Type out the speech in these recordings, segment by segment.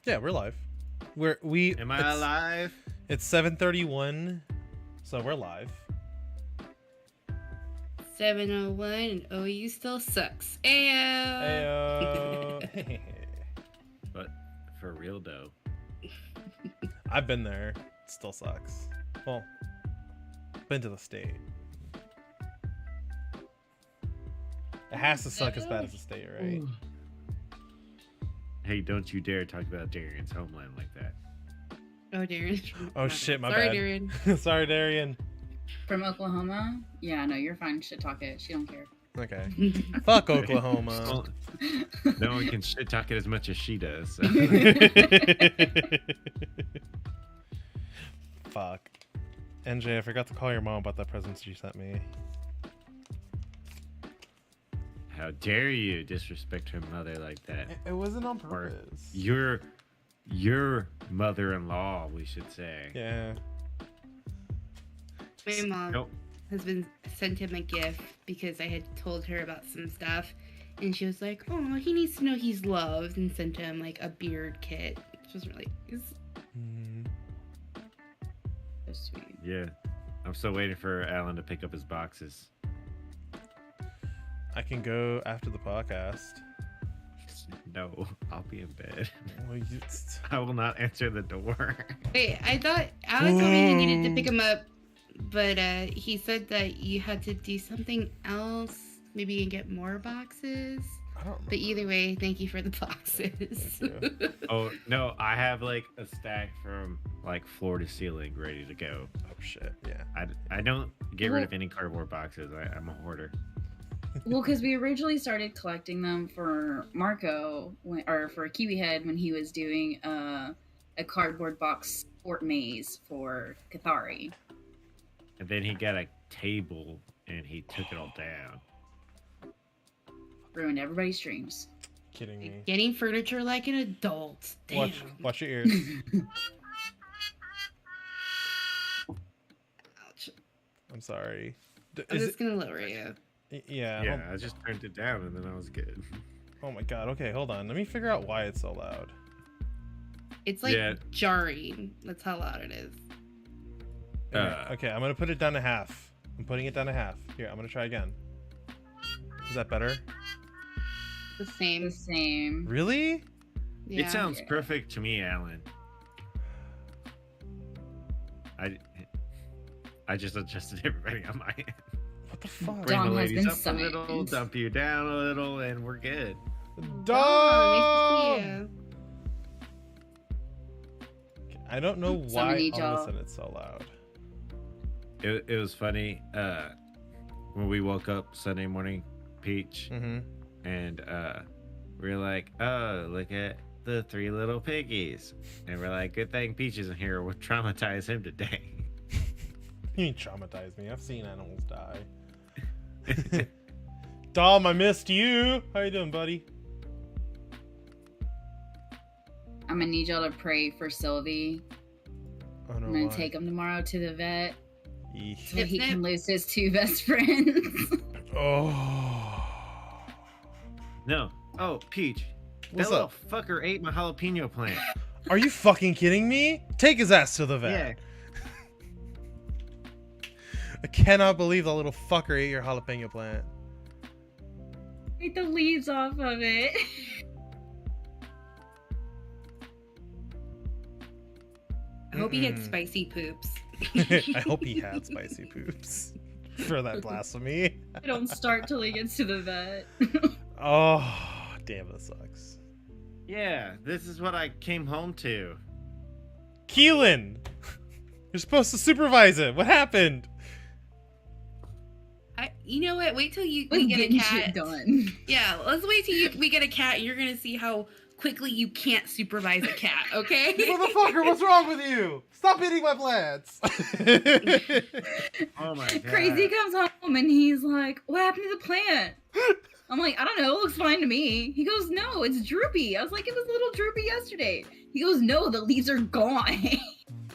Yeah, we're live. Am I alive? It's 7:31, so we're live. 7:01 and OU still sucks. Ayo. Ayo. But for real though. I've been there. It still sucks. Well, been to the state. It has to suck as bad as the state, right? Ooh. Hey, don't you dare talk about Darian's homeland like that. Oh, Darren. Oh shit, my Sorry, bad. Darren. Sorry, Darian. From Oklahoma? Yeah, no, you're fine. Shit talk it. She don't care. Okay. Fuck Oklahoma. No one can shit talk it as much as she does. So. Fuck. NJ, I forgot to call your mom about that present she sent me. How dare you disrespect her mother like that? It wasn't on Or purpose. your mother-in-law, we should say. Yeah. My mom Nope. has been sent him a gift because I had told her about some stuff, and she was like, "Oh, he needs to know he's loved," and sent him like a beard kit, which was really So sweet. Yeah. I'm still waiting for Alan to pick up his boxes. I can go after the podcast. No, I'll be in bed. Well, I will not answer the door. Wait, I thought Alex told me he needed to pick him up, but he said that you had to do something else, maybe and get more boxes. I don't know. But either way, thank you for the boxes. Thank you. Oh, no, I have like a stack from like floor to ceiling ready to go. Oh shit, yeah. I don't get rid of any cardboard boxes. I'm a hoarder. Well, because we originally started collecting them for Marco, or for Kiwi Head, when he was doing a cardboard box fort maze for Cathari. And then he got a table and he took it all down. Ruined everybody's dreams. Kidding me. Getting furniture like an adult. Damn. Watch your ears. Ouch. I'm sorry. I'm just gonna lower you. Yeah. Yeah, I just turned it down and then I was good. Oh my god. Okay, hold on. Let me figure out why it's so loud. It's like Yeah. jarring. That's how loud it is. Okay, I'm gonna put it down to half. I'm putting it down to half. Here, I'm gonna try again. Is that better? The same. The same. Really? Yeah. It sounds Yeah. perfect to me, Alan. I just adjusted everybody on my end. What the fuck? Bring the Dom has ladies been up a little, summoned. dump you down a little, and we're good. Oh, nice to see Dom! you. I don't know why all Somebody, of a y'all. sudden it's so loud. It was funny when we woke up Sunday morning, Peach, Mm-hmm. and we were like, oh, look at the three little piggies. And we're like, good thing Peach isn't here. We'll traumatize him today. You traumatized me. I've seen animals die. Dom, I missed you. How you doing, buddy? I'm gonna need y'all to pray for Sylvie. Oh no. I'm gonna why? take him tomorrow to the vet Yeesh. so he Snip, can lose his two best friends. Oh. No. Oh, Peach. What's that up? little fucker ate my jalapeno plant. Are you fucking kidding me? Take his ass to the vet. Yeah. I cannot believe the little fucker ate your jalapeno plant. Take the leaves off of it. I hope he gets Mm. spicy poops. I hope he had spicy poops for that blasphemy. I don't start till he gets to the vet. Oh, damn, that sucks. Yeah, this is what I came home to. Keelan! You're supposed to supervise it. What happened? You know what? Wait till we We're get a getting cat. shit done. Yeah, let's wait till we get a cat, and you're gonna see how quickly you can't supervise a cat. Okay? Motherfucker, what's wrong with you? Stop eating my plants. Oh my god. Crazy comes home and he's like, what happened to the plant? I'm like, I don't know, it looks fine to me. He goes, no, it's droopy. I was like, it was a little droopy yesterday. He goes, no, the leaves are gone.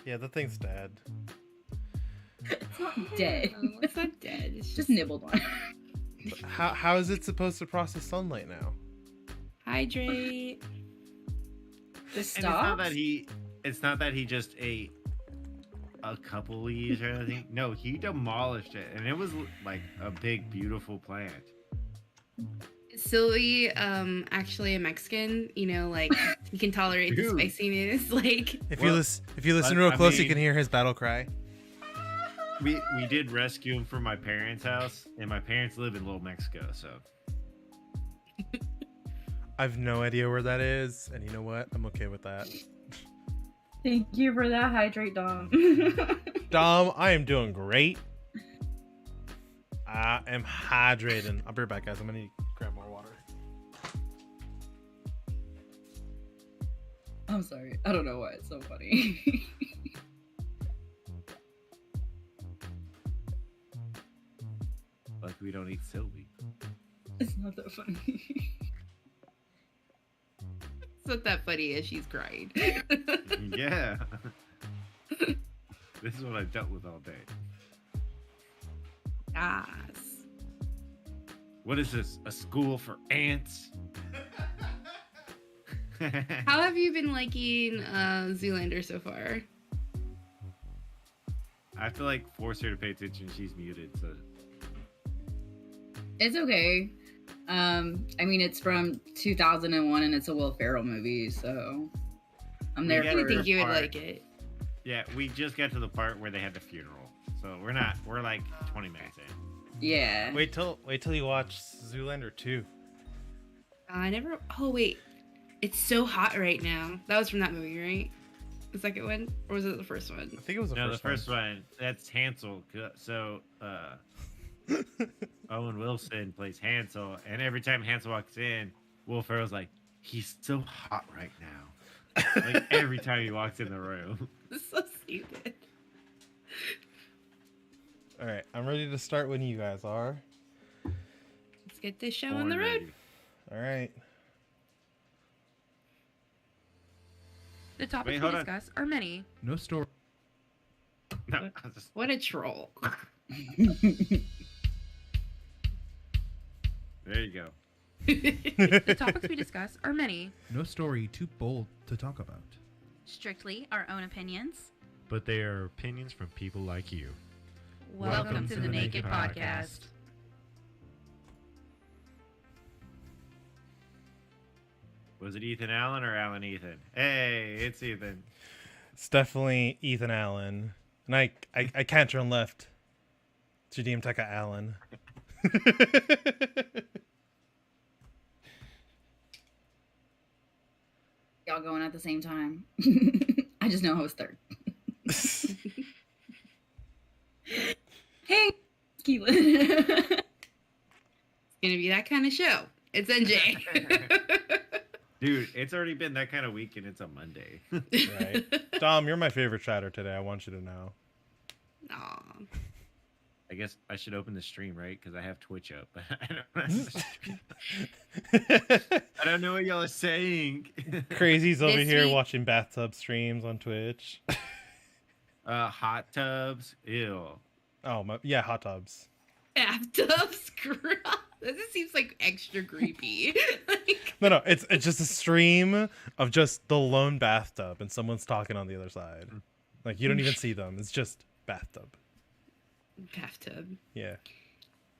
Yeah, the thing's dead. It's not dead. No, it's not dead. It's Just nibbled on. How is it supposed to process sunlight now? hydrate. This And stops? it's not that he just ate a couple leaves or anything. No, he demolished it, and it was like a big, beautiful plant. Is Sylvie actually a Mexican? You know, like he can tolerate the Dude. spiciness. Like If Well, you listen real I close, you mean- can hear his battle cry. We did rescue him from my parents' house, and my parents live in Little Mexico, so I've no idea where that is, and you know what? I'm okay with that. Thank you for that hydrate, Dom. Dom, I am doing great. I am hydrating. I'll be right back, guys. I'm gonna need to grab more water. I'm sorry. I don't know why it's so funny. like we don't eat Sylvie. It's not that funny. it's not that funny as she's crying. Yeah. This is what I've dealt with all day. Yes. What is this? A school for ants? How have you been liking Zoolander so far? I have to like force her to pay attention. She's muted, so It's okay. I mean, it's from 2001 and it's a Will Ferrell movie, so I'm there Yeah, I for didn't think you would part. like it. yeah. We just got to the part where they had the funeral, so we're like 20 minutes in. Yeah. Wait till you watch Zoolander 2. I never. Oh wait, it's so hot right now. That was from that movie, right? The second one, or was it the first one? I think it was the No, first the first one. That's Hansel. So Owen Wilson plays Hansel, and every time Hansel walks in, Will Ferrell's like, he's so hot right now. Like every time he walks in the room. This is so stupid. All right, I'm ready to start when you guys are. Let's get this show on the road. All right. The topics Wait, we hold on. discuss are many. No story. No, I'll just- What a troll. there you go. The topics we discuss are many. No story too bold to talk about. Strictly our own opinions. But they are opinions from people like you. Welcome to the Naked Podcast. Was it Ethan Allen or Alan Ethan? Hey, it's Ethan. It's definitely Ethan Allen. And I can't turn left. Jadim Teka Allen. Y'all going at the same time. I just know I was third. Hey, Keelan. It's gonna be that kind of show. It's NJ. Dude, it's already been that kind of week and it's a Monday. Right. Dom, you're my favorite chatter today. I want you to know. Aw. I guess I should open the stream, right? Because I have Twitch up. I don't know what y'all are saying. Crazy's over This here week- watching bathtub streams on Twitch. Hot tubs. Ew. Oh my, yeah, hot tubs. Bathtubs, gross. That just seems like extra creepy. Like, No, it's just a stream of just the lone bathtub and someone's talking on the other side. Like you don't even see them. It's just bathtub. bathtub. Yeah.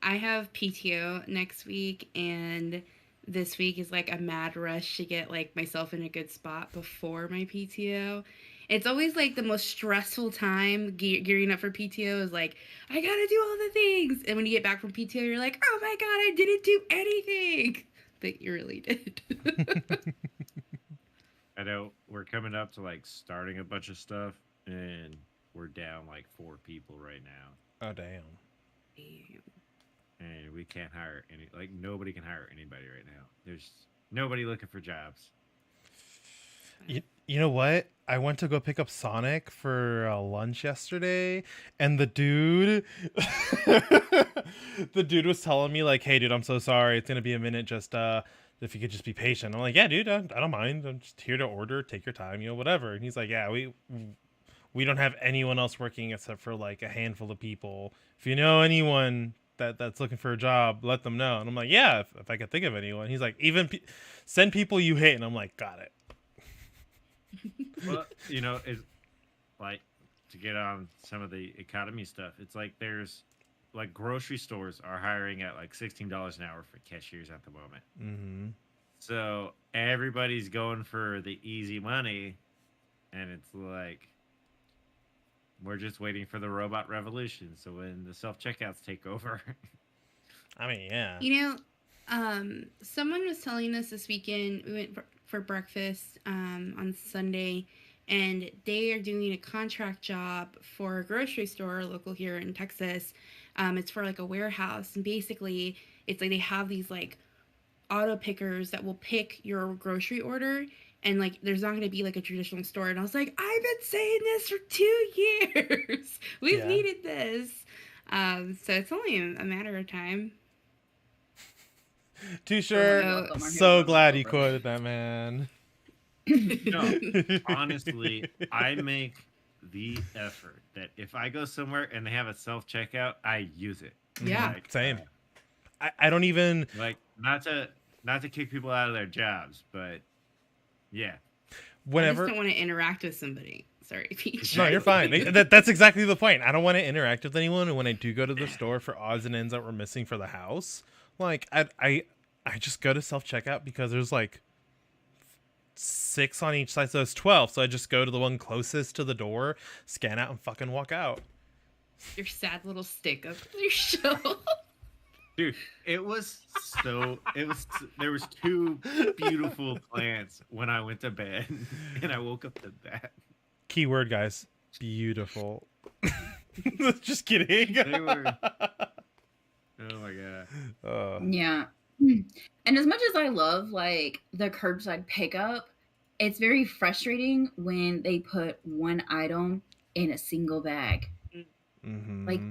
I have PTO next week, and this week is like a mad rush to get like myself in a good spot before my PTO. It's always like the most stressful time gearing up for PTO is like, I gotta do all the things. And when you get back from PTO, you're like, oh my God, I didn't do anything. But you really did. I know we're coming up to like starting a bunch of stuff and we're down like 4 people right now. Oh damn. And we can't hire nobody can hire anybody right now. There's nobody looking for jobs. You know what? I went to go pick up Sonic for lunch yesterday, and the dude was telling me like, "Hey, dude, I'm so sorry. It's gonna be a minute. Just if you could just be patient." I'm like, "Yeah, dude, I don't mind. I'm just here to order. Take your time, whatever." And he's like, "Yeah, we don't have anyone else working except for like a handful of people. If you know anyone that's looking for a job, let them know." And I'm like, "Yeah, if I could think of anyone." He's like, "Even send people you hate." And I'm like, "Got it." Well, it's like to get on some of the economy stuff. It's like there's like grocery stores are hiring at like $16 an hour for cashiers at the moment. Mm-hmm. So everybody's going for the easy money, and it's like we're just waiting for the robot revolution. So when the self checkouts take over, I mean, yeah. Someone was telling us this weekend, we went for breakfast on Sunday, and they are doing a contract job for a grocery store local here in Texas. It's for like a warehouse, and basically it's like they have these like auto pickers that will pick your grocery order, and like there's not going to be like a traditional store. And I was like, I've been saying this for 2 years. We've Yeah. needed this. So it's only a matter of time. T-shirt. welcome. So glad you quoted that, man. no, honestly, I make the effort that if I go somewhere and they have a self checkout, I use it. Yeah. Like, Same. I don't even. like not to kick people out of their jobs, but yeah. I Whenever. just don't want to interact with somebody. Sorry, Peach. No, you're fine. That's exactly the point. I don't want to interact with anyone, and when I do go to the store for odds and ends that we're missing for the house, like I just go to self checkout because there's like 6 on each side, so it's 12. So I just go to the one closest to the door, scan out, and fucking walk out. Your sad little stick up your show. Dude, there was 2 beautiful plants when I went to bed, and I woke up to that. Keyword, guys. Beautiful. Just kidding. They were. Oh my god. Yeah. And as much as I love like the curbside pickup, it's very frustrating when they put one item in a single bag. Mm-hmm. Like,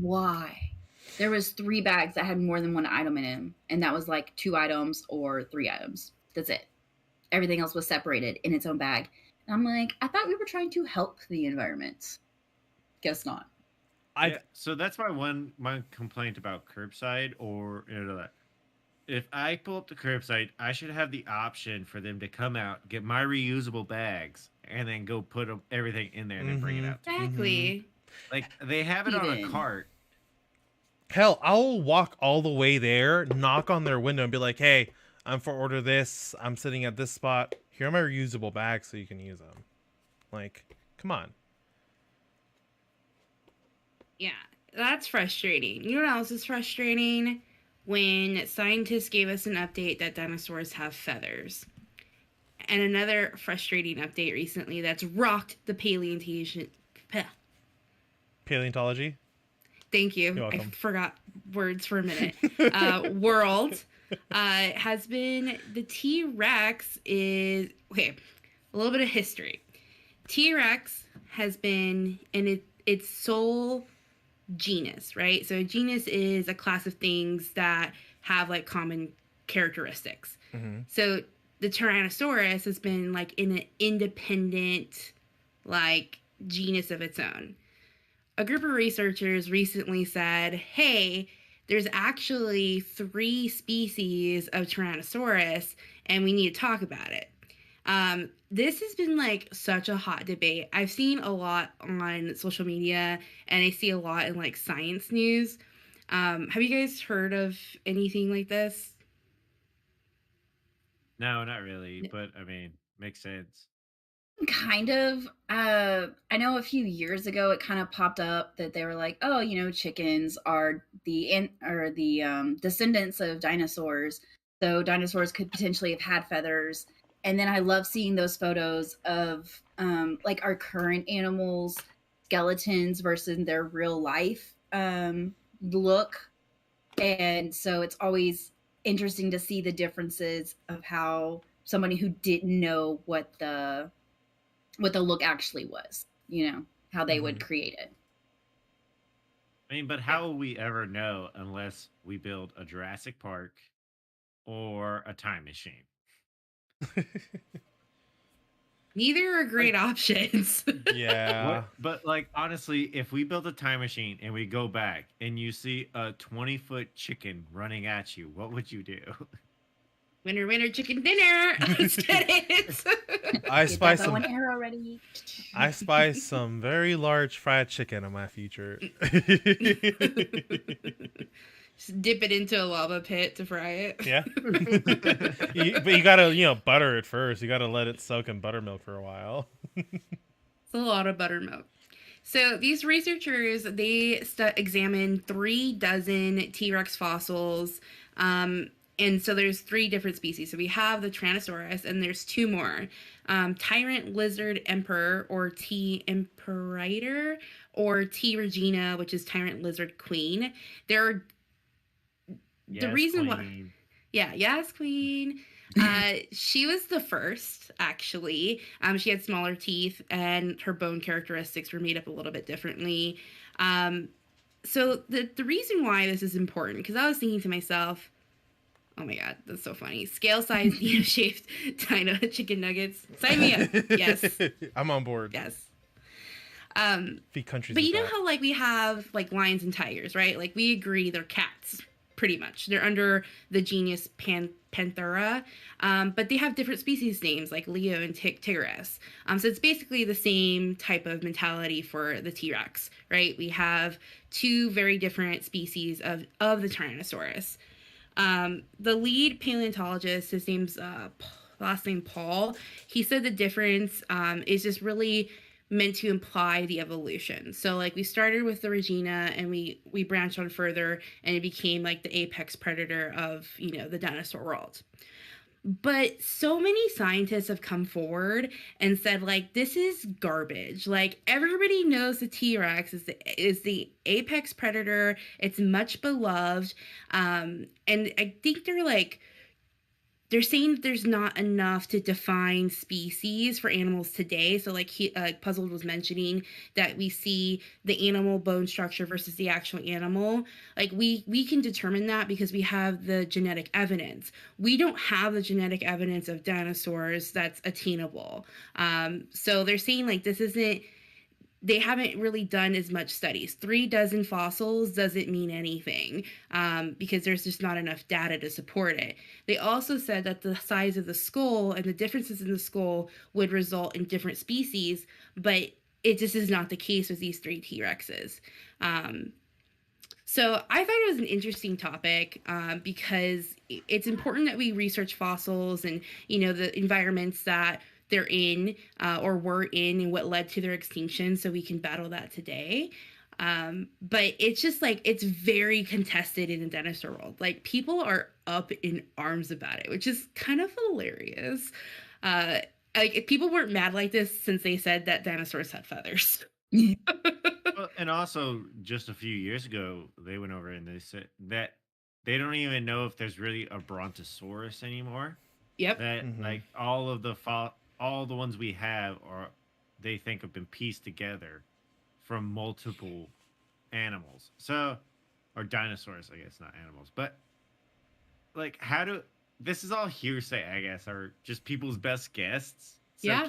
why? There was 3 bags that had more than one item in them, and that was like 2 items or 3 items. That's it. Everything else was separated in its own bag. And I'm like, I thought we were trying to help the environment. Guess not. Yeah, so that's my complaint about curbside, or if I pull up the curbside, I should have the option for them to come out, get my reusable bags, and then go put everything in there and then bring it out. Exactly. Like they have it on a Even. cart. Hell, I'll walk all the way there, knock on their window, and be like, "Hey, I'm for order this. I'm sitting at this spot. Here are my reusable bags, so you can use them." Like, come on. Yeah, that's frustrating. You know what else is frustrating? When scientists gave us an update that dinosaurs have feathers. And another frustrating update recently that's rocked the Paleontology. Thank you. You're I welcome. forgot words for a minute. World has been the T-Rex is okay. A little bit of history. T-Rex has been in its sole genus, right? So a genus is a class of things that have like common characteristics. Mm-hmm. So the Tyrannosaurus has been like in an independent like genus of its own. A group of researchers recently said, hey, there's actually 3 species of Tyrannosaurus and we need to talk about it. This has been like such a hot debate. I've seen a lot on social media and I see a lot in like science news. Have you guys heard of anything like this? No, not really, but I mean, makes sense. Kind of. I know a few years ago it kind of popped up that they were like, oh, chickens are the descendants of dinosaurs. So dinosaurs could potentially have had feathers. And then I love seeing those photos of like our current animals, skeletons versus their real life look. And so it's always interesting to see the differences of how somebody who didn't know what the look actually was, how they would create it. I mean, but how will we ever know unless we build a Jurassic Park or a time machine? Neither are great options. Yeah. But like honestly, if we build a time machine and we go back and you see a 20-foot chicken running at you, what would you do? Winner, winner, chicken dinner. Let's get it. I Get spy that bow some. and arrow ready. I spy some very large fried chicken in my future. Just dip it into a lava pit to fry it. Yeah. But you gotta, butter it first. You gotta let it soak in buttermilk for a while. It's a lot of buttermilk. So these researchers, they examined 36 T-Rex fossils. And so there's 3 different species. So we have the Tyrannosaurus, and there's 2 more. Tyrant lizard emperor, or T. imperator, or T. regina, which is tyrant lizard queen. There are the reason why. Yeah, yes, queen. She was the first, actually. She had smaller teeth, and her bone characteristics were made up a little bit differently. So the reason why this is important, because I was thinking to myself, oh my god, that's so funny. Scale-sized, Dino-shaped Dino chicken nuggets. Sign me up. Yes. I'm on board. Yes. Feed countries. But you know with how we have lions and tigers, right? We agree they're cats, pretty much. They're under the genus Panthera, but they have different species names like Leo and Tigris. So it's basically the same type of mentality for the T-Rex, right? We have 2 very different species of the Tyrannosaurus. The lead paleontologist, his name's last name Paul, he said the difference is just really meant to imply the evolution. So we started with the Regina, and we branched on further, and it became the apex predator of the dinosaur world. But so many scientists have come forward and said this is garbage. Everybody knows the T-Rex is the apex predator. It's much beloved, and I think they're saying that there's not enough to define species for animals today. So Puzzled was mentioning that we see the animal bone structure versus the actual animal. We can determine that because we have the genetic evidence. We don't have the genetic evidence of dinosaurs that's attainable. So they're saying this isn't, they haven't really done as much studies. 36 fossils doesn't mean anything because there's just not enough data to support it. They also said that the size of the skull and the differences in the skull would result in different species, but it just is not the case with these 3 T-Rexes. So I thought it was an interesting topic because it's important that we research fossils and, the environments that they're in or were in and what led to their extinction so we can battle that today. But it's just it's very contested in the dinosaur world. People are up in arms about it, which is kind of hilarious. If people weren't mad like this since they said that dinosaurs had feathers. Well, and also, just a few years ago, they went over and they said that they don't even know if there's really a Brontosaurus anymore. Yep. That all the ones we have they think have been pieced together from multiple animals. So, or dinosaurs, I guess, not animals. But this is all hearsay, I guess, or just people's best guesses. So yeah.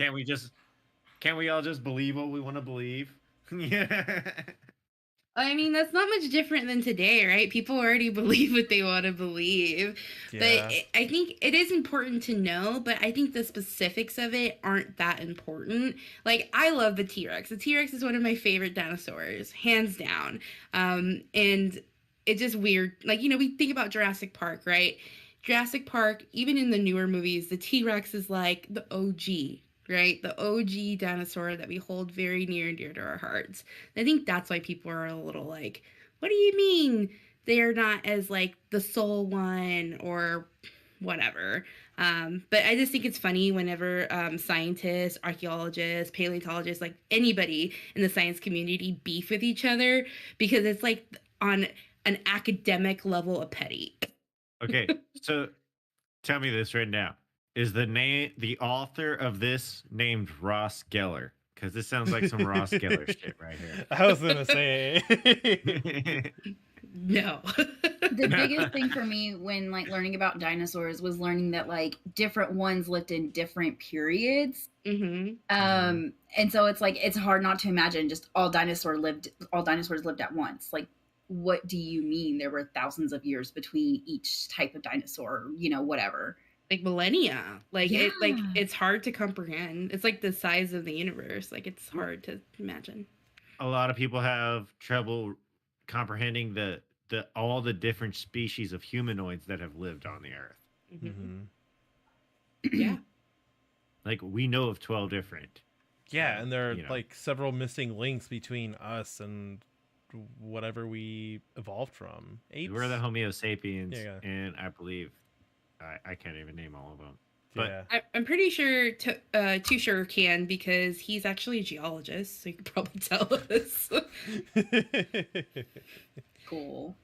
Can't we all just believe what we want to believe? Yeah. I mean, that's not much different than today, right? People already believe what they want to believe. Yeah. But I think it is important to know, but I think the specifics of it aren't that important. I love the T-Rex. The T-Rex is one of my favorite dinosaurs, hands down. And it's just weird. We think about Jurassic Park, right? Jurassic Park, even in the newer movies, the T-Rex is the OG, right? The OG dinosaur that we hold very near and dear to our hearts. I think that's why people are a little what do you mean they're not as the sole one or whatever? But I just think it's funny whenever scientists, archaeologists, paleontologists, anybody in the science community beef with each other because it's on an academic level of petty. Okay, so tell me this right now. Is the author of this named Ross Geller? Because this sounds like some Ross Geller shit right here. I was gonna say no. The biggest thing for me when learning about dinosaurs was learning that different ones lived in different periods. Mm-hmm. And so it's hard not to imagine just all dinosaurs lived at once. What do you mean there were thousands of years between each type of dinosaur, whatever? like millennia. Like Yeah. it's hard to comprehend. It's like the size of the universe. Like it's hard to imagine. A lot of people have trouble comprehending the all the different species of humanoids that have lived on the earth. Mhm. Mm-hmm. Yeah. Like we know of 12 different. Yeah, and there are You know. like several missing links between us and whatever we evolved from. Apes. We're the Homo sapiens, Yeah. and I believe I can't even name all of them. But Yeah. I'm pretty sure Too Sure can, because he's actually a geologist, so he could probably tell us. Cool.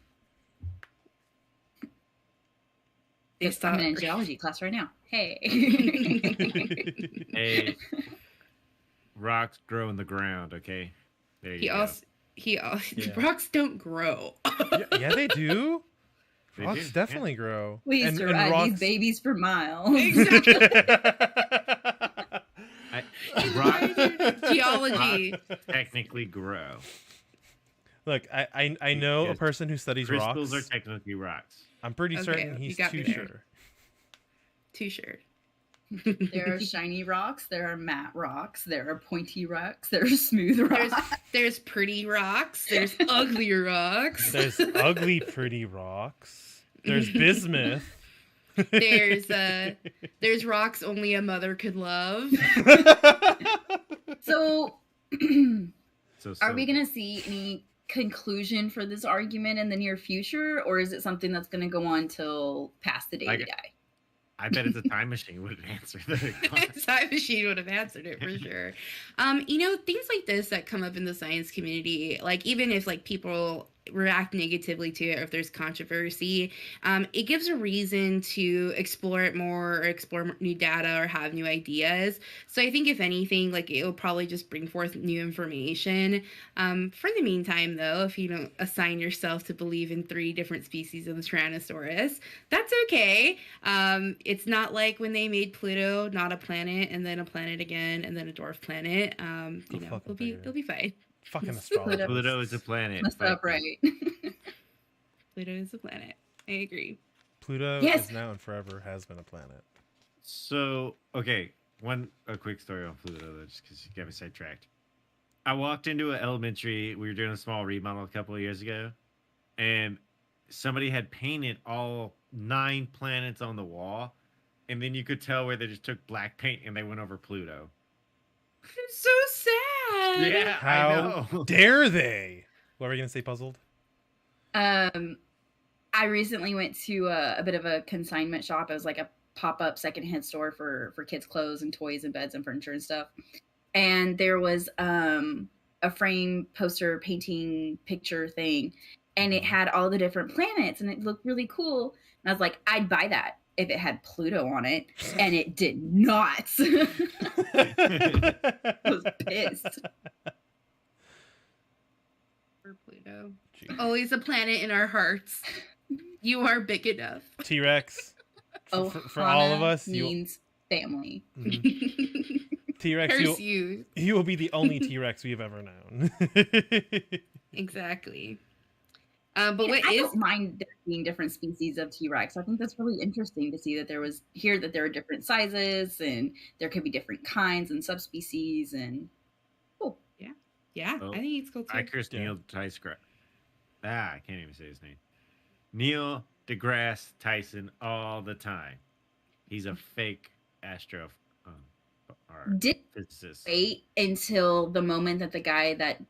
It's I'm in a not- geology class right now. Hey. hey, rocks grow in the ground. Okay, there you go. Yeah. Rocks don't grow. Yeah, they do. They Rocks do, definitely grow. We used to ride these babies for miles. Exactly. Rocks Geology. technically grow. Look, I know a Because person who studies Crystals rocks. are technically rocks. I'm pretty Okay, certain you he's got too me there. sure. Too Sure. There are shiny rocks, there are matte rocks, there are pointy rocks, there are smooth rocks. There's pretty rocks. There's ugly rocks. There's ugly, pretty rocks. There's bismuth. There's rocks only a mother could love. So, So are we silver. going to see any conclusion for this argument in the near future, or is it something that's going to go on till past the day we Like- die? I bet it's a time machine would answer the Time Machine would have answered it for sure. Things like this that come up in the science community, like even if like people react negatively to it, or if there's controversy, it gives a reason to explore it more, or explore new data, or have new ideas. So I think if anything, like it will probably just bring forth new information. For the meantime, though, if you don't assign yourself to believe in 3 different species of the Tyrannosaurus, that's okay. It's not like when they made Pluto not a planet, and then a planet again, and then a dwarf planet. fucking It'll be fine. Fucking Pluto. astrologers. Pluto is a planet. Messed but- up, right? Pluto is a planet. I agree. Pluto Yes. is now and forever has been a planet. So, okay, a quick story on Pluto, though, just because you got me sidetracked. I walked into an elementary. We were doing a small remodel a couple of years ago, and somebody had painted all 9 planets on the wall, and then you could tell where they just took black paint and they went over Pluto. It's so sad. Yeah, I How know. dare they? What were you gonna say, puzzled? I recently went to a bit of a consignment shop. It was like a pop-up secondhand store for kids' clothes and toys and beds and furniture and stuff. And there was a frame poster painting picture thing, and it had all the different planets, and it looked really cool. And I was like, I'd buy that if it had Pluto on it, and it did not. I was pissed. For Pluto. Jeez. Always a planet in our hearts. You are big enough. T-Rex. Oh, For all of us, you means family. T-Rex, Curse you. you will be the only T-Rex we've ever known. Exactly. But what I is don't mind there being different species of T-Rex. I think that's really interesting to see that there are different sizes, and there could be different kinds and subspecies, and yeah, Oh, I think it's cool too. I cursed Yeah. Neil deGrasse. I can't even say his name. Neil deGrasse Tyson all the time. He's a fake or did physicist. wait until the moment that the guy that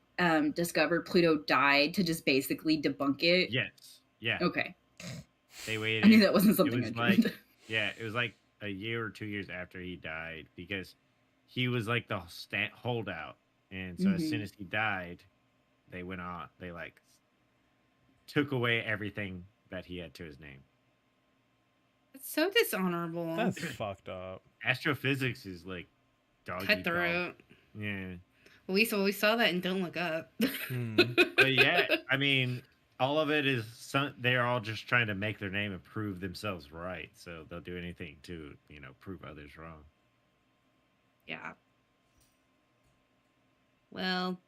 discovered Pluto died to just basically debunk it. Yes. Yeah. Okay, They waited. I knew that wasn't something was I like- did. Yeah, it was like a year or 2 years after he died, because he was like the holdout, and so as soon as he died, they went on. They like took away everything that he had to his name. It's so dishonorable. That's fucked up. Astrophysics is like dog eat dog. Cutthroat. Yeah, We saw that in Don't Look Up. Hmm. but yeah, I mean, all of it is they're all just trying to make their name and prove themselves right. So they'll do anything to prove others wrong. Yeah. Well,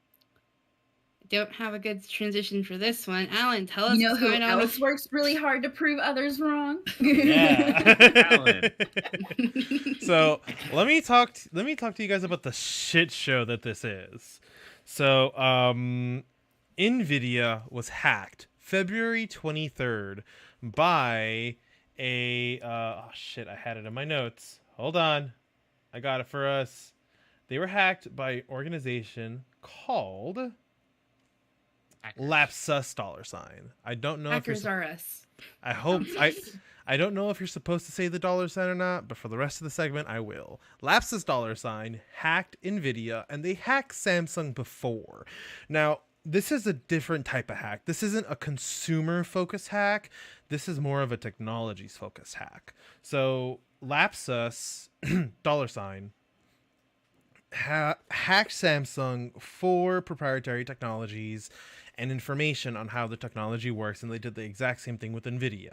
don't have a good transition for this one. Alan, tell us You know what's who going on. else works really hard to prove others wrong? Yeah. Alan. So let me talk to you guys about the shit show that this is. So NVIDIA was hacked February 23rd by a oh shit, I had it in my notes. Hold on. I got it for us. They were hacked by an organization called Lapsus $. I don't know if Hackers you're are us. I hope I don't know if you're supposed to say the $sign or not, but for the rest of the segment I will. Lapsus $sign hacked NVIDIA, and they hacked Samsung before. Now, this is a different type of hack. This isn't a consumer focused hack. This is more of a technologies focused hack. So Lapsus $sign hacked Samsung for proprietary technologies and information on how the technology works, and they did the exact same thing with NVIDIA.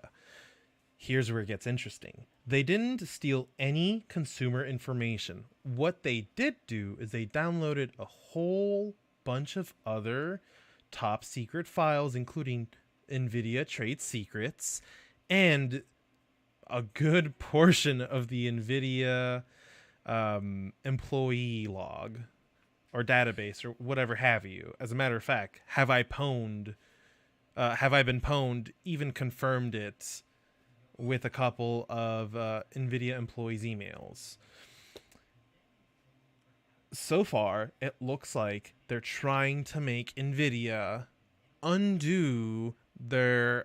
Here's where it gets interesting. They didn't steal any consumer information. What they did do is they downloaded a whole bunch of other top secret files, including NVIDIA trade secrets and a good portion of the NVIDIA employee log or database or whatever have you. As a matter of fact, have I been pwned, even confirmed it with a couple of NVIDIA employees' emails. So far, it looks like they're trying to make NVIDIA undo their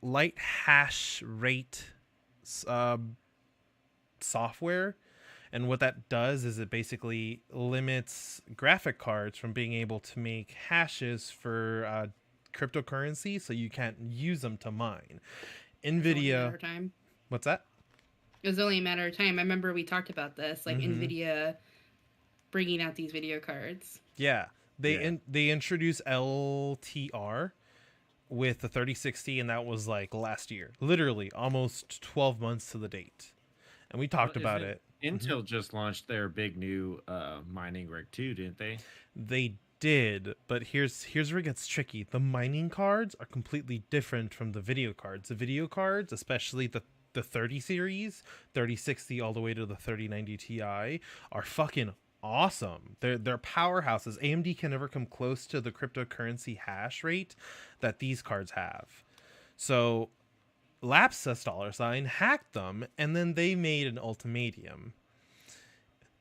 light hash rate software. And what that does is it basically limits graphic cards from being able to make hashes for cryptocurrency, so you can't use them to mine. NVIDIA. Time. What's that? It was only a matter of time. I remember we talked about this, like NVIDIA bringing out these video cards. Yeah, they introduced LTR with the 3060, and that was like last year, literally almost 12 months to the date. And we talked about it. Intel just launched their big new mining rig too, didn't they? They did, but here's where it gets tricky. The mining cards are completely different from the video cards. The video cards, especially the 30 series, 3060 all the way to the 3090 Ti, are fucking awesome. They're powerhouses. AMD can never come close to the cryptocurrency hash rate that these cards have. So Lapsus $sign hacked them, and then they made an ultimatum.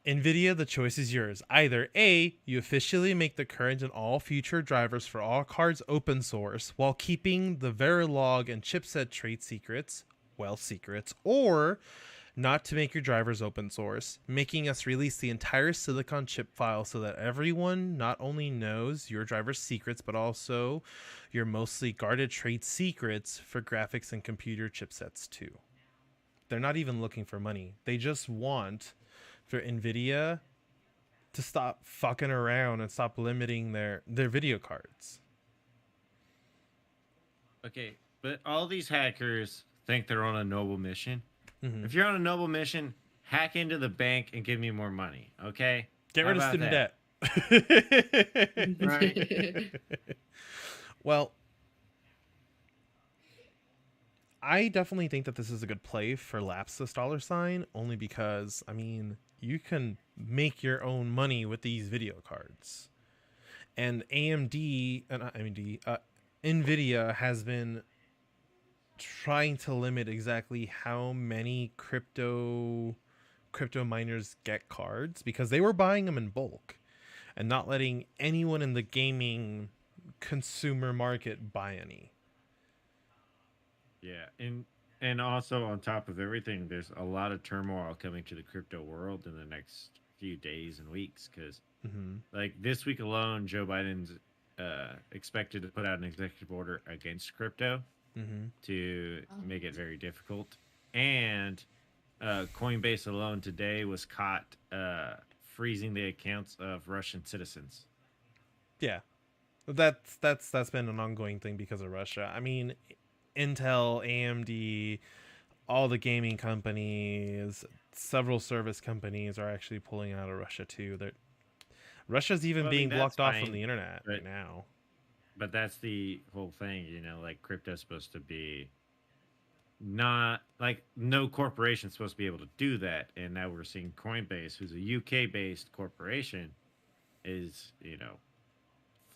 NVIDIA, the choice is yours. Either A, you officially make the current and all future drivers for all cards open source while keeping the Verilog and chipset trade secrets, or not to make your drivers open source, making us release the entire silicon chip file so that everyone not only knows your driver's secrets, but also your mostly guarded trade secrets for graphics and computer chipsets too. They're not even looking for money. They just want for NVIDIA to stop fucking around and stop limiting their video cards. Okay, but all these hackers think they're on a noble mission. Mm-hmm. If you're on a noble mission, hack into the bank and give me more money, okay? Get rid of student debt. Right. Well, I definitely think that this is a good play for Lapsus $sign, only because, I mean, you can make your own money with these video cards. And NVIDIA has been trying to limit exactly how many crypto miners get cards, because they were buying them in bulk and not letting anyone in the gaming consumer market buy any. Yeah, and also on top of everything, there's a lot of turmoil coming to the crypto world in the next few days and weeks, because like this week alone, Joe Biden's expected to put out an executive order against crypto to make it very difficult. And Coinbase alone today was caught freezing the accounts of Russian citizens. Yeah, that's been an ongoing thing because of Russia. I mean, Intel, AMD, all the gaming companies, several service companies are actually pulling out of Russia too. Russia's even being blocked off from the internet right now. but that's the whole thing, you know, like crypto's supposed to be not like no corporation's supposed to be able to do that. And now we're seeing Coinbase, who's a UK based corporation, is, you know,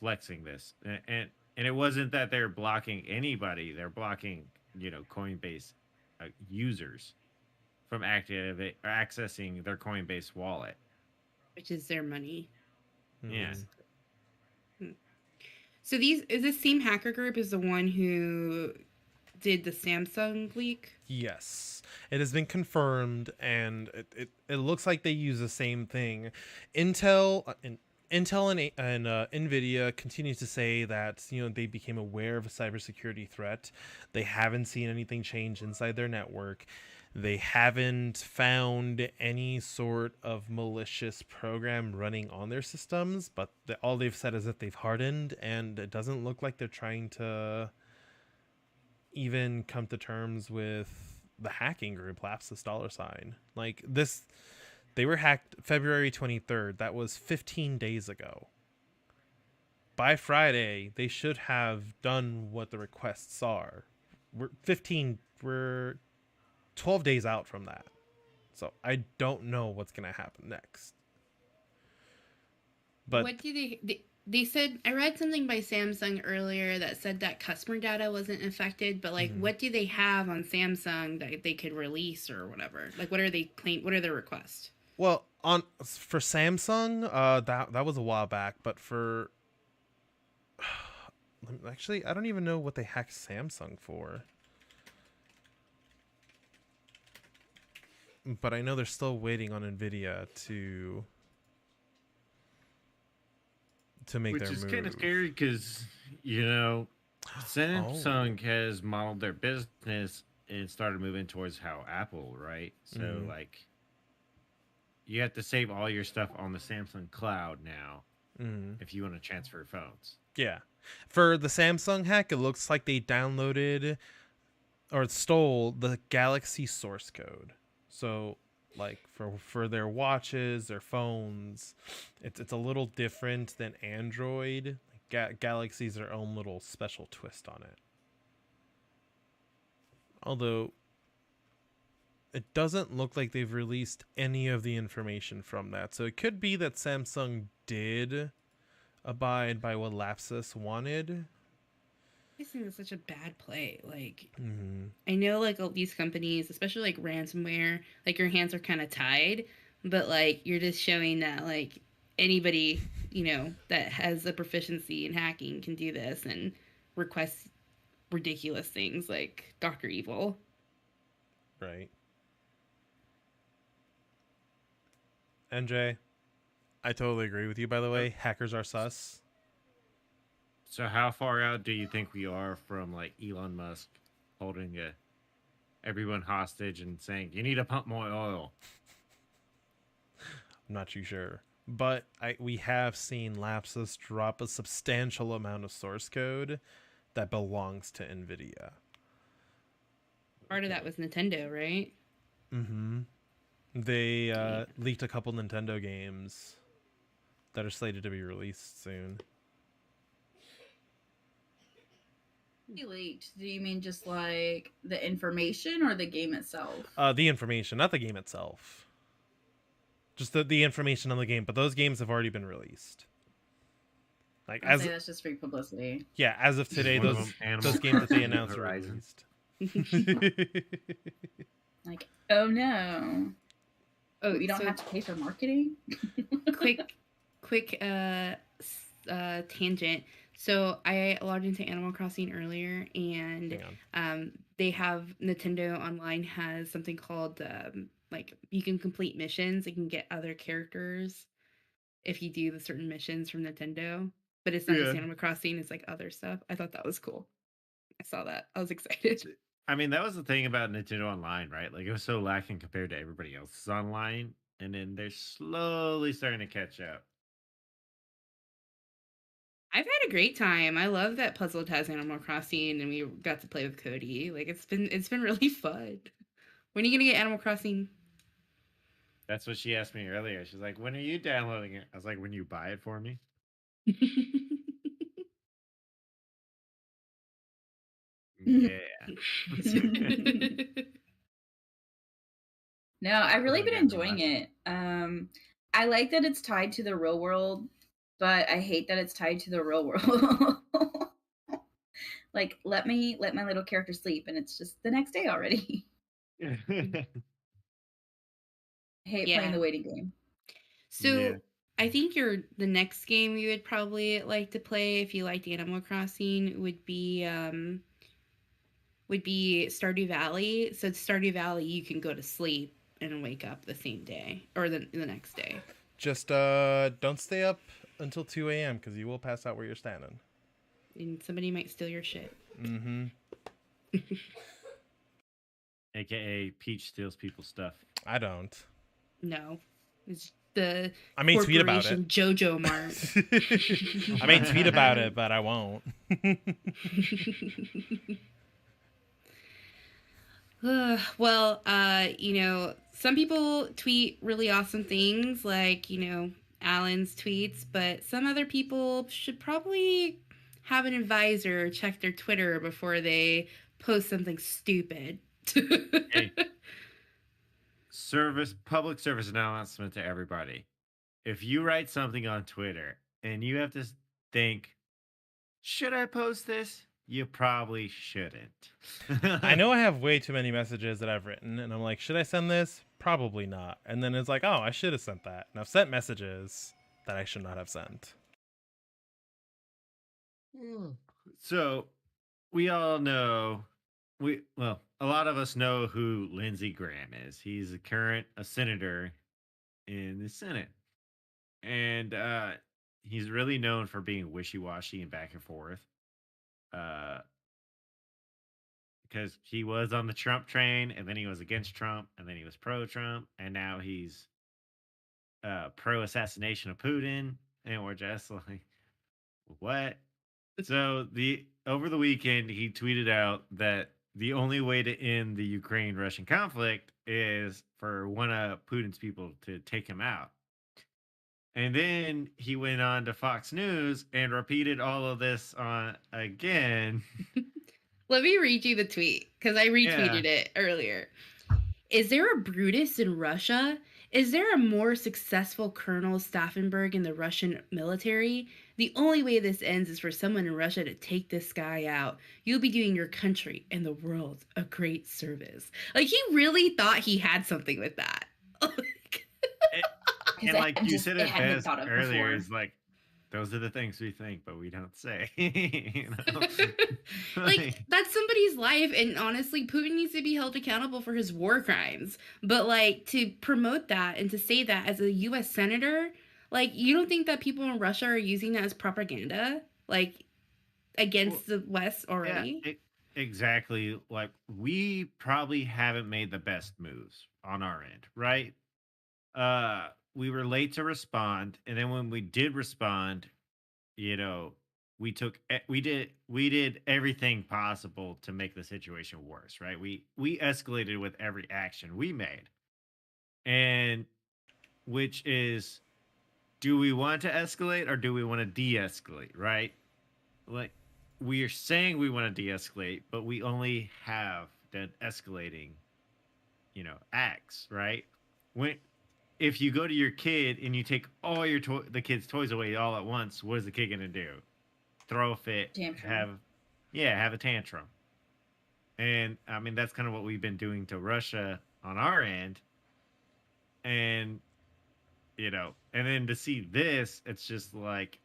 flexing this. And it wasn't that they're blocking anybody, they're blocking, you know, Coinbase users from accessing their Coinbase wallet. which is their money. Yeah. Mhm. So this same hacker group is the one who did the Samsung leak. Yes, it has been confirmed, and it looks like they use the same thing. Intel and NVIDIA continue to say that, you know, they became aware of a cybersecurity threat. They haven't seen anything change inside their network. They haven't found any sort of malicious program running on their systems, but all they've said is that they've hardened, and it doesn't look like they're trying to even come to terms with the hacking group Lapsus $. Like this, they were hacked February 23rd. That was 15 days ago. By Friday, they should have done what the requests are. We're 12 days out from that. So I don't know what's going to happen next. But What do they said, I read something by Samsung earlier that said that customer data wasn't affected, but like, Mhm. what do they have on Samsung that they could release or whatever? Like, what are their requests? well, for Samsung, that was a while back, but for actually, I don't even know what they hacked Samsung for. But I know they're still waiting on NVIDIA to make Which their is move. kind of scary because, you know, Samsung has modeled their business and started moving towards how Apple, right? So, Mhm. like, you have to save all your stuff on the Samsung cloud now Mhm. if you want to transfer phones. Yeah. For the Samsung hack, it looks like they downloaded or stole the Galaxy source code. So, like for their watches, their phones, it's a little different than Android. Galaxy's their own little special twist on it. Although it doesn't look like they've released any of the information from that. So it could be that Samsung did abide by what Lapsus wanted. I think it's such a bad play. Like, Mm-hmm. I know like all these companies, especially like ransomware, like your hands are kind of tied, but like you're just showing that like anybody, you know, that has a proficiency in hacking can do this and request ridiculous things like Dr. Evil. Right. NJ, I totally agree with you, by the way. Hackers are sus. So, how far out do you think we are from, like, Elon Musk holding everyone hostage and saying, you need to pump more oil? I'm not too sure. But we have seen Lapsus drop a substantial amount of source code that belongs to NVIDIA. Part of that was Nintendo, right? Mm-hmm. They leaked a couple Nintendo games that are slated to be released soon. Leaked? Do you mean just like the information or the game itself? The information, not the game itself. Just the information on the game, but those games have already been released. Like I'd say that's just free publicity. yeah, as of today, One of those them, Animal those games that they Crossing announced are Horizon. released. Like, oh no, Oh, we don't so have to pay for marketing. quick tangent. So I logged into Animal Crossing earlier, and Hang on. they have Nintendo Online has something called like you can complete missions. You can get other characters if you do the certain missions from Nintendo, but it's not just Yeah. Animal Crossing. It's like other stuff. I thought that was cool. I saw that. I was excited. I mean, that was the thing about Nintendo Online, right? Like, it was so lacking compared to everybody else's online. And then they're slowly starting to catch up. I've had a great time. I love that Puzzle has Animal Crossing, and we got to play with Cody. Like it's been really fun. When are you gonna get Animal Crossing? That's what she asked me earlier. She's like, when are you downloading it? I was like, when you buy it for me. Yeah. No, I've really Really been good enjoying rewatch. it. I like that it's tied to the real world, but I hate that it's tied to the real world. Like, let my little character sleep, and it's just the next day already. I hate playing Yeah. the waiting game. So Yeah. I think the next game you would probably like to play if you liked Animal Crossing would be Stardew Valley. So Stardew Valley, you can go to sleep and wake up the same day or the next day. Just don't stay up until 2 a.m. because you will pass out where you're standing. And somebody might steal your shit. Mm-hmm. AKA Peach steals people's stuff. I don't. No. It's the I may tweet about Corporation it. Jojo Mart. I may tweet about it, but I won't. Well, some people tweet really awesome things like, Alan's tweets, but some other people should probably have an advisor check their Twitter before they post something stupid. Hey, public service announcement to everybody. If you write something on Twitter and you have to think, should I post this? You probably shouldn't. I know I have way too many messages that I've written, and I'm like, should I send this? Probably not. And then it's like, oh, I should have sent that. And I've sent messages that I should not have sent. So we all know a lot of us know who Lindsey Graham is. He's a senator in the Senate. And he's really known for being wishy-washy and back and forth. Uh because he was on the Trump train and then he was against Trump and then he was pro Trump and now he's pro assassination of Putin and we're just like what? So the over the weekend he tweeted out that the only way to end the Ukraine-Russian conflict is for one of Putin's people to take him out. And then he went on to Fox News and repeated all of this on again. Let me read you the tweet because I retweeted Yeah. it earlier. Is there a Brutus in Russia? Is there a more successful Colonel Stauffenberg in the Russian military? The only way this ends is for someone in Russia to take this guy out. You'll be doing your country and the world a great service. Like, he really thought he had something with that. And like you said it hadn't been best thought of earlier, before. is like those are the things we think, but we don't say. You know? Like, that's somebody's life, and honestly, Putin needs to be held accountable for his war crimes. But, like, to promote that and to say that as a U.S. senator, like, you don't think that people in Russia are using that as propaganda, like, against the West already? Yeah, exactly. Like we probably haven't made the best moves on our end, right? We were late to respond, and then when we did respond, you know, we did everything possible to make the situation worse, right? We escalated with every action we made. And which is, do we want to escalate or do we want to de-escalate, right? Like we are saying we want to de-escalate, but we only have the escalating, acts, right? When if you go to your kid and you take all the kid's toys away all at once, what is the kid gonna do? Throw a fit, Tantrum. have a tantrum. And I mean that's kind of what we've been doing to Russia on our end. And and then to see this, it's just like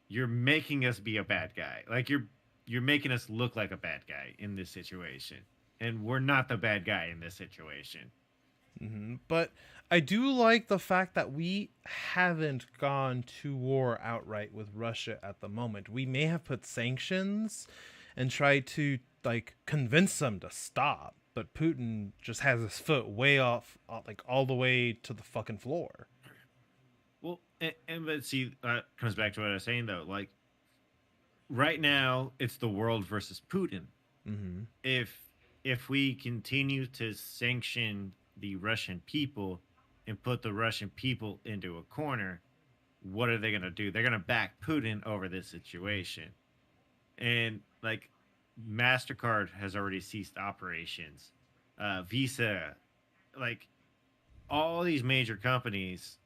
you're making us be a bad guy. Like you're making us look like a bad guy in this situation. And we're not the bad guy in this situation. But I do like the fact that we haven't gone to war outright with Russia at the moment. We may have put sanctions and tried to like convince them to stop, but Putin just has his foot way off, like all the way to the fucking floor. Well, but see, that comes back to what I was saying though. Like right now, it's the world versus Putin. Mm-hmm. If we continue to sanction the Russian people and put the Russian people into a corner, what are they going to do? They're going to back Putin over this situation. And like MasterCard has already ceased operations. Visa, like all these major companies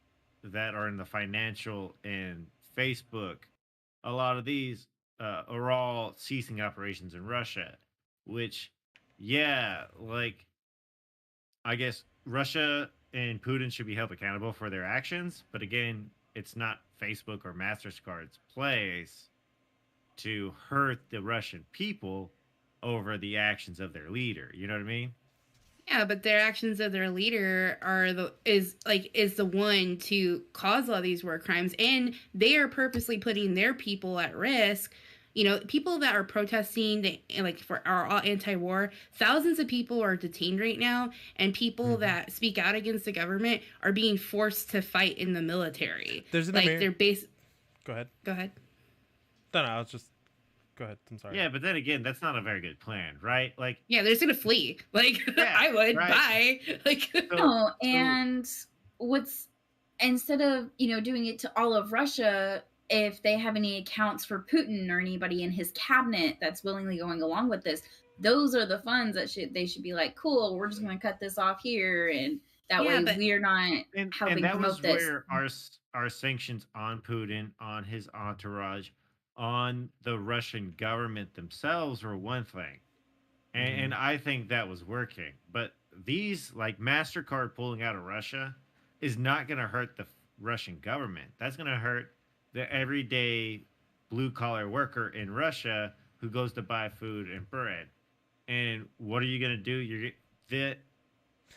that are in the financial and Facebook, a lot of these are all ceasing operations in Russia, which, yeah, like I guess Russia and Putin should be held accountable for their actions. But again, it's not Facebook or MasterCard's place to hurt the Russian people over the actions of their leader. You know what I mean? Yeah, but their actions of their leader is the one to cause all these war crimes, and they are purposely putting their people at risk. You know, people that are protesting, are all anti-war. Thousands of people are detained right now, and people that speak out against the government are being forced to fight in the military. There's an they're base. Go ahead. Go ahead. No, I was just. Go ahead. I'm sorry. Yeah, but then again, that's not a very good plan, right? Like, Yeah, they're just gonna flee. Like Yeah, I would right. bye. Like No, and what's instead of doing it to all of Russia, if they have any accounts for Putin or anybody in his cabinet that's willingly going along with this, those are the funds that they should be like, cool, we're just going to cut this off here, and that Yeah, way but- we're not and helping that promote was this. where our sanctions on Putin, on his entourage, on the Russian government themselves were one thing. And I think that was working. But these, like MasterCard pulling out of Russia, is not going to hurt the Russian government. That's going to hurt the everyday blue collar worker in Russia who goes to buy food and bread. And what are you going to do? The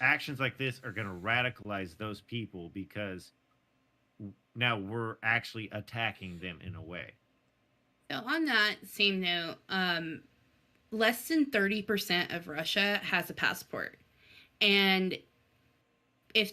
actions like this are going to radicalize those people because now we're actually attacking them in a way. So on that same note, less than 30% of Russia has a passport. And if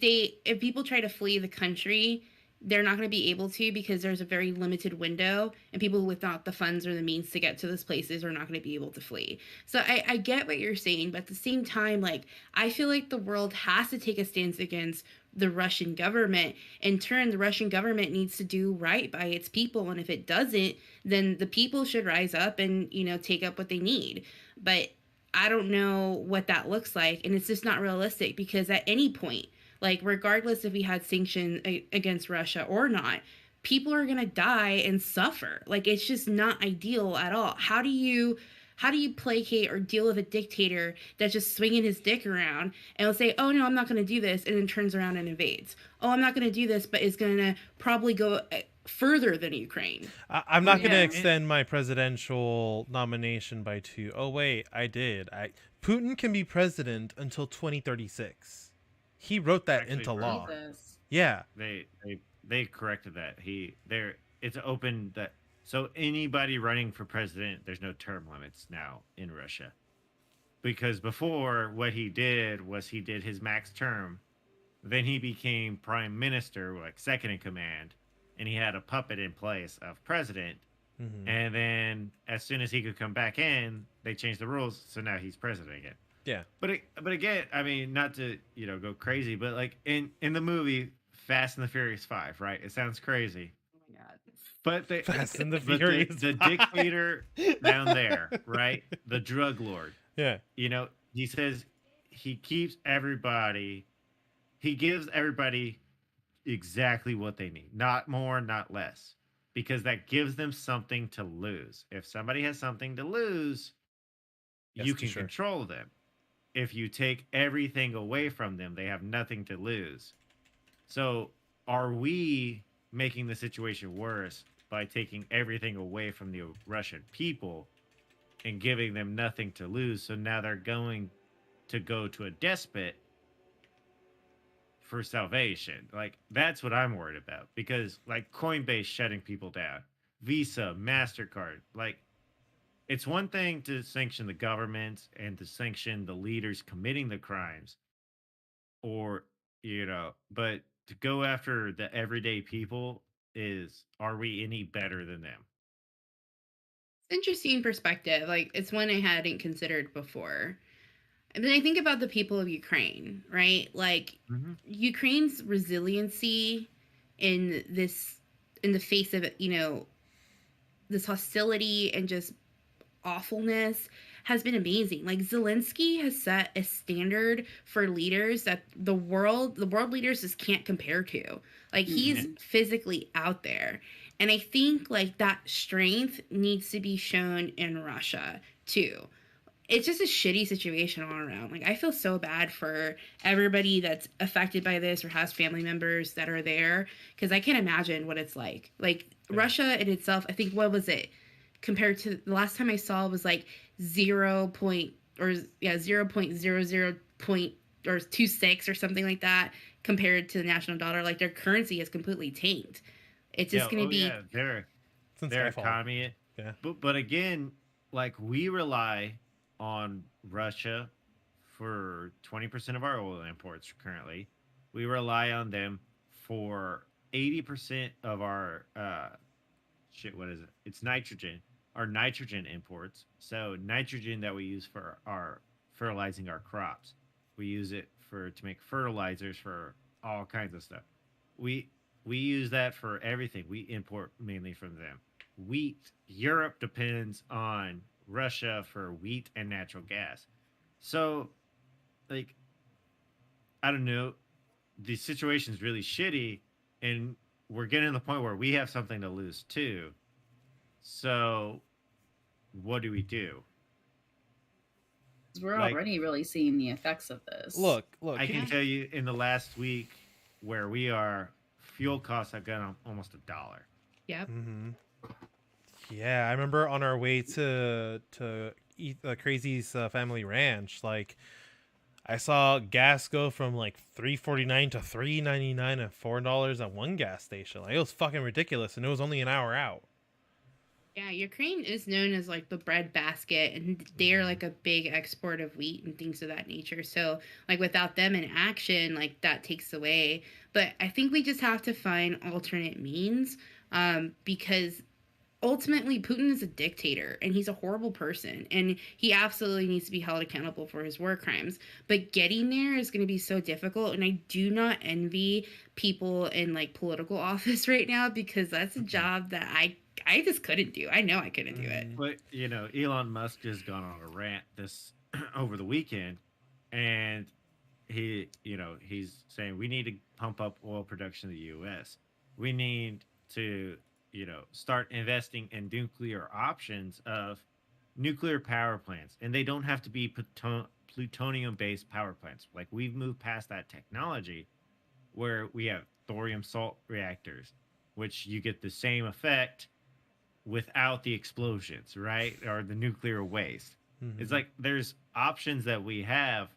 people try to flee the country, they're not going to be able to because there's a very limited window, and people without the funds or the means to get to those places are not going to be able to flee. So I get what you're saying, but at the same time, like, I feel like the world has to take a stance against the Russian government. In turn, the Russian government needs to do right by its people, and if it doesn't, then the people should rise up and, take up what they need. But I don't know what that looks like, and it's just not realistic because at any point, like, regardless if we had sanctions against Russia or not, people are going to die and suffer. Like, it's just not ideal at all. How do you placate or deal with a dictator that's just swinging his dick around and will say, oh, no, I'm not going to do this, and then turns around and invades? Oh, I'm not going to do this, but is going to probably go further than Ukraine. I'm not going to extend my presidential nomination by 2. Oh, wait, I did. Putin can be president until 2036. He wrote that Actually, into law. Jesus. Yeah. They corrected that. It's open that so anybody running for president, there's no term limits now in Russia. Because before, what he did was he did his max term, then he became prime minister, like second in command, and he had a puppet in place of president. And then as soon as he could come back in, they changed the rules, so now he's president again. Yeah. But again, I mean, not to go crazy, but like in the movie Fast and the Furious 5, right? It sounds crazy. Oh my God. But Fast and the but Furious the 5. dictator down there, right? The drug lord. Yeah. He says he gives everybody exactly what they need. Not more, not less. Because that gives them something to lose. If somebody has something to lose, you can control them. If you take everything away from them, they have nothing to lose. So are we making the situation worse by taking everything away from the Russian people and giving them nothing to lose? So now they're going to go to a despot for salvation. Like, that's what I'm worried about. Because, like, Coinbase shutting people down, Visa, MasterCard, like, it's one thing to sanction the government and to sanction the leaders committing the crimes, or, but to go after the everyday people are we any better than them? Interesting perspective. Like, it's one I hadn't considered before. And then I think about the people of Ukraine, right? Like, Ukraine's resiliency in the face of, this hostility and just awfulness has been amazing. Like Zelensky has set a standard for leaders that the world leaders just can't compare to. Like he's physically out there. And I think like that strength needs to be shown in Russia too. It's just a shitty situation all around. Like I feel so bad for everybody that's affected by this or has family members that are there because I can't imagine what it's like. Like Russia in itself, I think what was it compared to the last time I saw was like 0.00 point or 26 or something like that compared to the national dollar. Like their currency is completely tanked. It's just going to be their Skyfall. economy. Yeah. But again, like we rely on Russia for 20% of our oil imports currently. We rely on them for 80% of our what is it? It's nitrogen. Our nitrogen imports. So nitrogen that we use for our fertilizing our crops. We use it to make fertilizers for all kinds of stuff. We use that for everything. We import mainly from them. Wheat. Europe depends on Russia for wheat and natural gas. So, like, I don't know. The situation's really shitty, and we're getting to the point where we have something to lose too. So, what do we do? We're already really seeing the effects of this. Look. I can tell you in the last week where we are, fuel costs have gone up almost $1. Yep. Mm-hmm. Yeah, I remember on our way to eat Crazy's family ranch, like I saw gas go from like $3.49 to $3.99 and $4 at one gas station. Like it was fucking ridiculous, and it was only an hour out. Yeah, Ukraine is known as like the bread basket, and they're like a big export of wheat and things of that nature. So, like, without them in action, like that takes away. But I think we just have to find alternate means, because ultimately Putin is a dictator and he's a horrible person, and he absolutely needs to be held accountable for his war crimes. But getting there is going to be so difficult, and I do not envy people in like political office right now because that's a job that I just couldn't do. I know I couldn't do it. But Elon Musk has gone on a rant this over the weekend, and he's saying we need to pump up oil production in the U.S. We need to start investing in nuclear options of nuclear power plants, and they don't have to be plutonium-based power plants. Like we've moved past that technology, where we have thorium salt reactors, which you get the same effect without the explosions, right? Or the nuclear waste. Mm-hmm. It's like there's options that we have,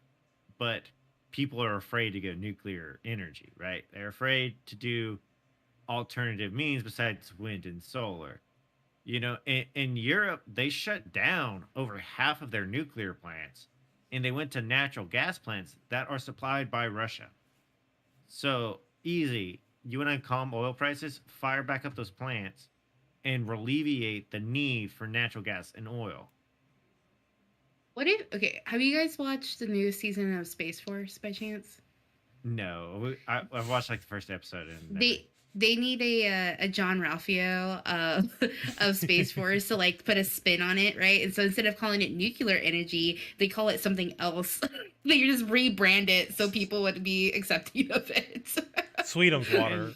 but people are afraid to go nuclear energy, right? They're afraid to do alternative means besides wind and solar. In Europe, they shut down over half of their nuclear plants, and they went to natural gas plants that are supplied by Russia. So easy. You want to calm oil prices? Fire back up those plants and alleviate the need for natural gas and oil. Have you guys watched the new season of Space Force by chance? No, I've watched like the first episode. And they need a John Ralphio of Space Force to like put a spin on it, right? And so instead of calling it nuclear energy, they call it something else. They just rebrand it so people would be accepting of it. Sweetums water.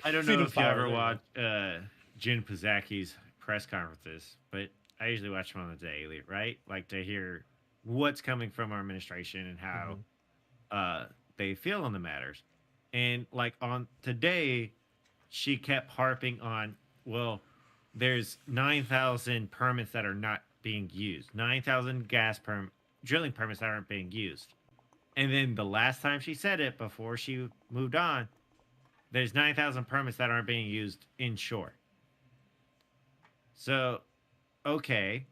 I don't know if you ever watch Jen Psaki press conferences, but I usually watch them on the daily, right? Like to hear what's coming from our administration and how they feel on the matters. And like on today, she kept harping on, well, there's 9,000 permits that are not being used, 9,000 drilling permits that aren't being used. And then the last time she said it before she moved on, there's 9,000 permits that aren't being used inshore. So, okay,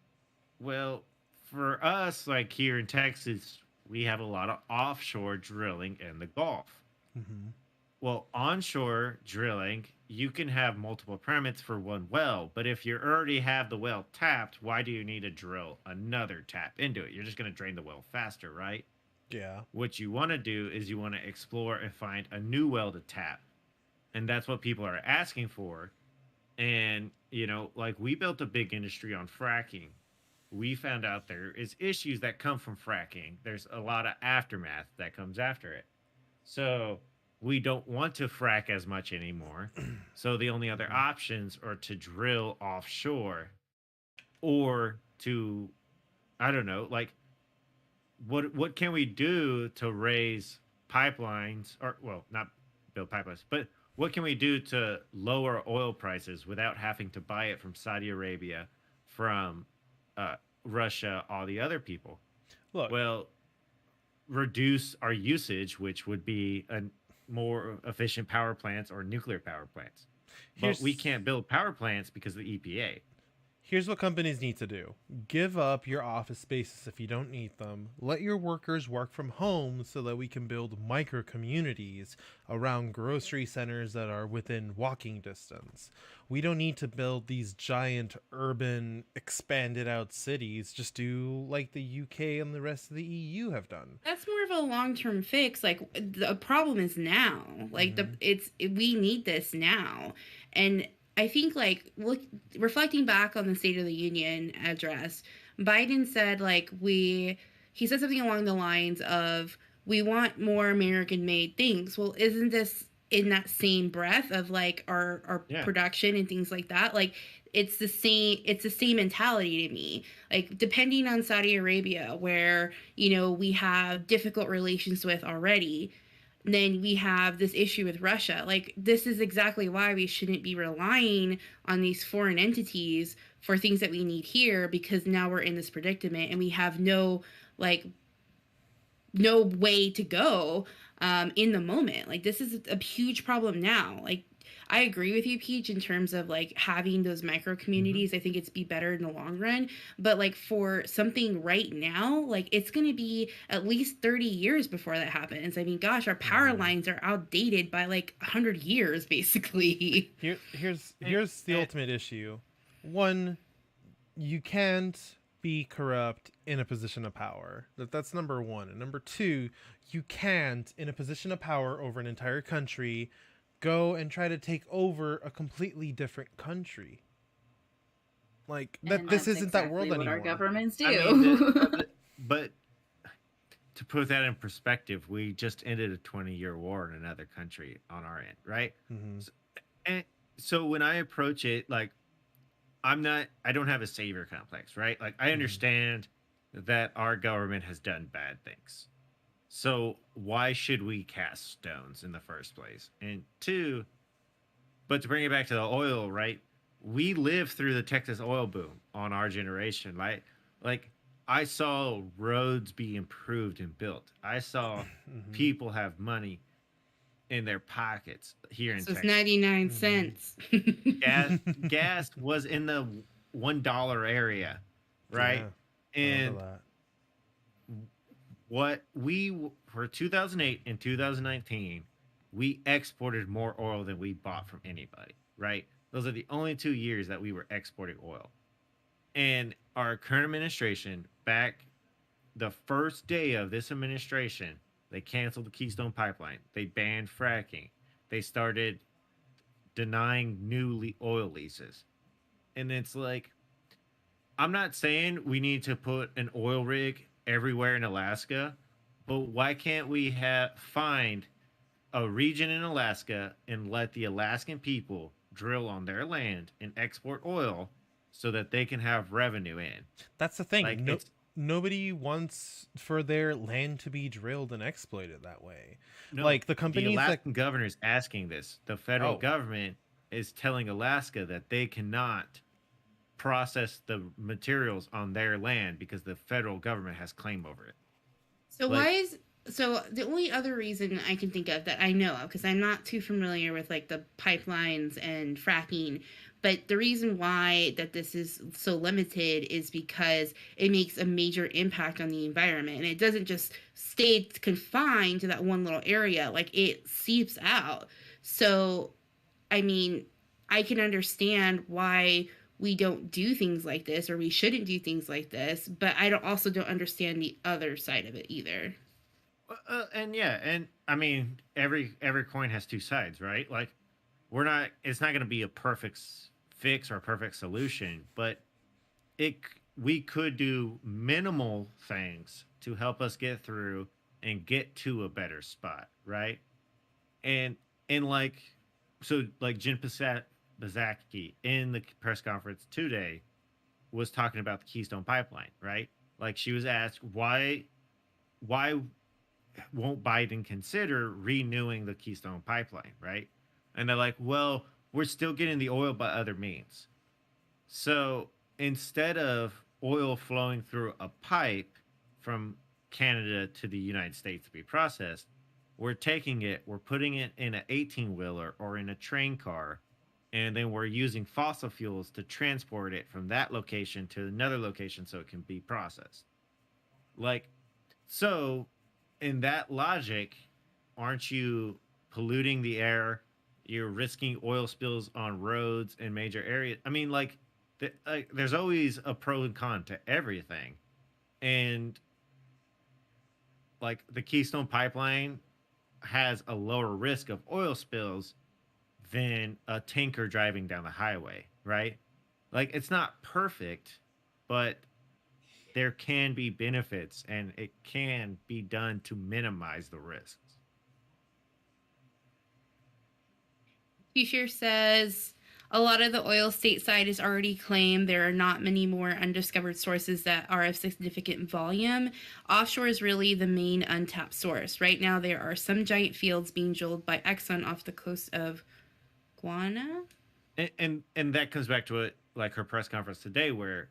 well, for us, like here in Texas, we have a lot of offshore drilling in the Gulf. Mm-hmm. Well, onshore drilling, you can have multiple permits for one well, but if you already have the well tapped, why do you need to drill another tap into it? You're just going to drain the well faster, right? Yeah. What you want to do is you want to explore and find a new well to tap. And that's what people are asking for. And, like we built a big industry on fracking. We found out there is issues that come from fracking. There's a lot of aftermath that comes after it. So we don't want to frack as much anymore. So the only other options are to drill offshore or to, I don't know, like what can we do to raise pipelines, or well, not build pipelines, but what can we do to lower oil prices without having to buy it from Saudi Arabia, from Russia, all the other people? Look, Well, reduce our usage, which would be a more efficient power plants or nuclear power plants. But we here's can't build power plants because of the EPA. Here's what companies need to do. Give up your office spaces if you don't need them. Let your workers work from home so that we can build micro communities around grocery centers that are within walking distance. We don't need to build these giant urban expanded out cities. Just do like the UK and the rest of the EU have done. That's more of a long-term fix. Like the problem is now. Like we need this now. And I think reflecting back on the State of the Union address, Biden said he said something along the lines of, we want more American made things. Well, isn't this in that same breath of like our production and things like that? Like it's the same mentality to me. Like depending on Saudi Arabia, where, we have difficult relations with already, then we have this issue with Russia. Like, this is exactly why we shouldn't be relying on these foreign entities for things that we need here, because now we're in this predicament and we have no way to go in the moment. Like, this is a huge problem now. Like, I agree with you, Peach, in terms of like having those micro communities. I think it's be better in the long run. But like for something right now, like it's going to be at least 30 years before that happens. I mean, gosh, our power lines are outdated by like 100 years, basically. Here's the ultimate issue. One, you can't be corrupt in a position of power. That's number one. And number two, you can't, in a position of power over an entire country, go and try to take over a completely different country. Like that, this isn't exactly that world what anymore. Our governments do. I mean, but to put that in perspective, we just ended a 20-year war in another country on our end, right? Mm-hmm. So when I approach it, like I don't have a savior complex, right? Like I understand that our government has done bad things. So why should we cast stones in the first place? And two, but to bring it back to the oil, right? We lived through the Texas oil boom on our generation, right? Like I saw roads be improved and built. I saw people have money in their pockets here in Texas. It's 99 cents. Gas was in the $1 area, right? Yeah, and what we for 2008 and 2019, we exported more oil than we bought from anybody, right? Those are the only 2 years that we were exporting oil. And our current administration, back the first day of this administration, they canceled the Keystone Pipeline. They banned fracking. They started denying new oil leases. And it's like, I'm not saying we need to put an oil rig everywhere in Alaska, but why can't we find a region in Alaska and let the Alaskan people drill on their land and export oil so that they can have revenue in? That's the thing. Like, Nobody wants for their land to be drilled and exploited that way. No, like the companies the Alaskan governor is asking this. The federal Oh. government is telling Alaska that they cannot process the materials on their land because the federal government has claim over it. So the only other reason I can think of that I know of, because I'm not too familiar with like the pipelines and fracking, but the reason why that this is so limited is because it makes a major impact on the environment, and it doesn't just stay confined to that one little area. Like it seeps out. So, I mean, I can understand why we don't do things like this, or we shouldn't do things like this, but I also don't understand the other side of it either. And I mean, every coin has two sides, right? Like it's not going to be a perfect fix or a perfect solution, but we could do minimal things to help us get through and get to a better spot, right? And like so like Jen Psaki in the press conference today was talking about the Keystone Pipeline, right? Like she was asked why won't Biden consider renewing the Keystone Pipeline, right? And they're like, well, we're still getting the oil by other means. So instead of oil flowing through a pipe from Canada to the United States to be processed, we're taking it, we're putting it in an 18 wheeler or in a train car, and then we're using fossil fuels to transport it from that location to another location so it can be processed. Like, so in that logic, aren't you polluting the air? You're risking oil spills on roads in major areas. I mean, like, there's always a pro and con to everything. And like the Keystone Pipeline has a lower risk of oil spills than a tanker driving down the highway, right? Like it's not perfect, but there can be benefits and it can be done to minimize the risks. Future says a lot of the oil stateside is already claimed. There are not many more undiscovered sources that are of significant volume. Offshore is really the main untapped source. Right now, there are some giant fields being drilled by Exxon off the coast of Guyana. And that comes back to it, like her press conference today, where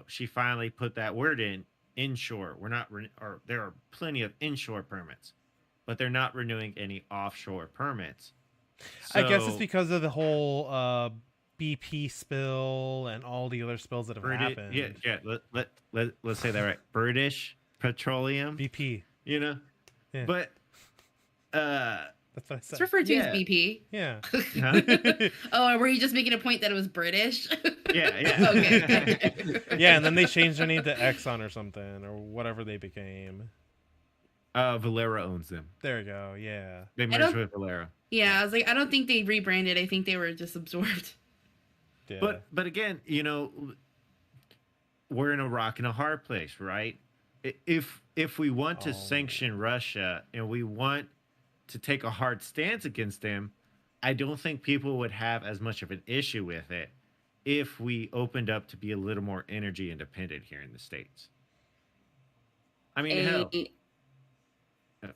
she finally put that word in inshore. We're not, or there are plenty of inshore permits, but they're not renewing any offshore permits. I guess it's because of the whole BP spill and all the other spills that have happened. Yeah. Let's say that right. British Petroleum. BP. Yeah. But that's what I said. It's referred to as BP. Yeah. Huh? Oh, were you just making a point that it was British? Yeah. Okay. Yeah, and then they changed their name to Exxon or something, or whatever they became. Valero owns them. There we go. Yeah. They merged with Valero. Yeah, I was like, I don't think they rebranded. I think they were just absorbed. Yeah. But again, we're in a rock and a hard place, right? If we want to sanction Russia and we want to take a hard stance against them, I don't think people would have as much of an issue with it if we opened up to be a little more energy independent here in the States. I mean, hell.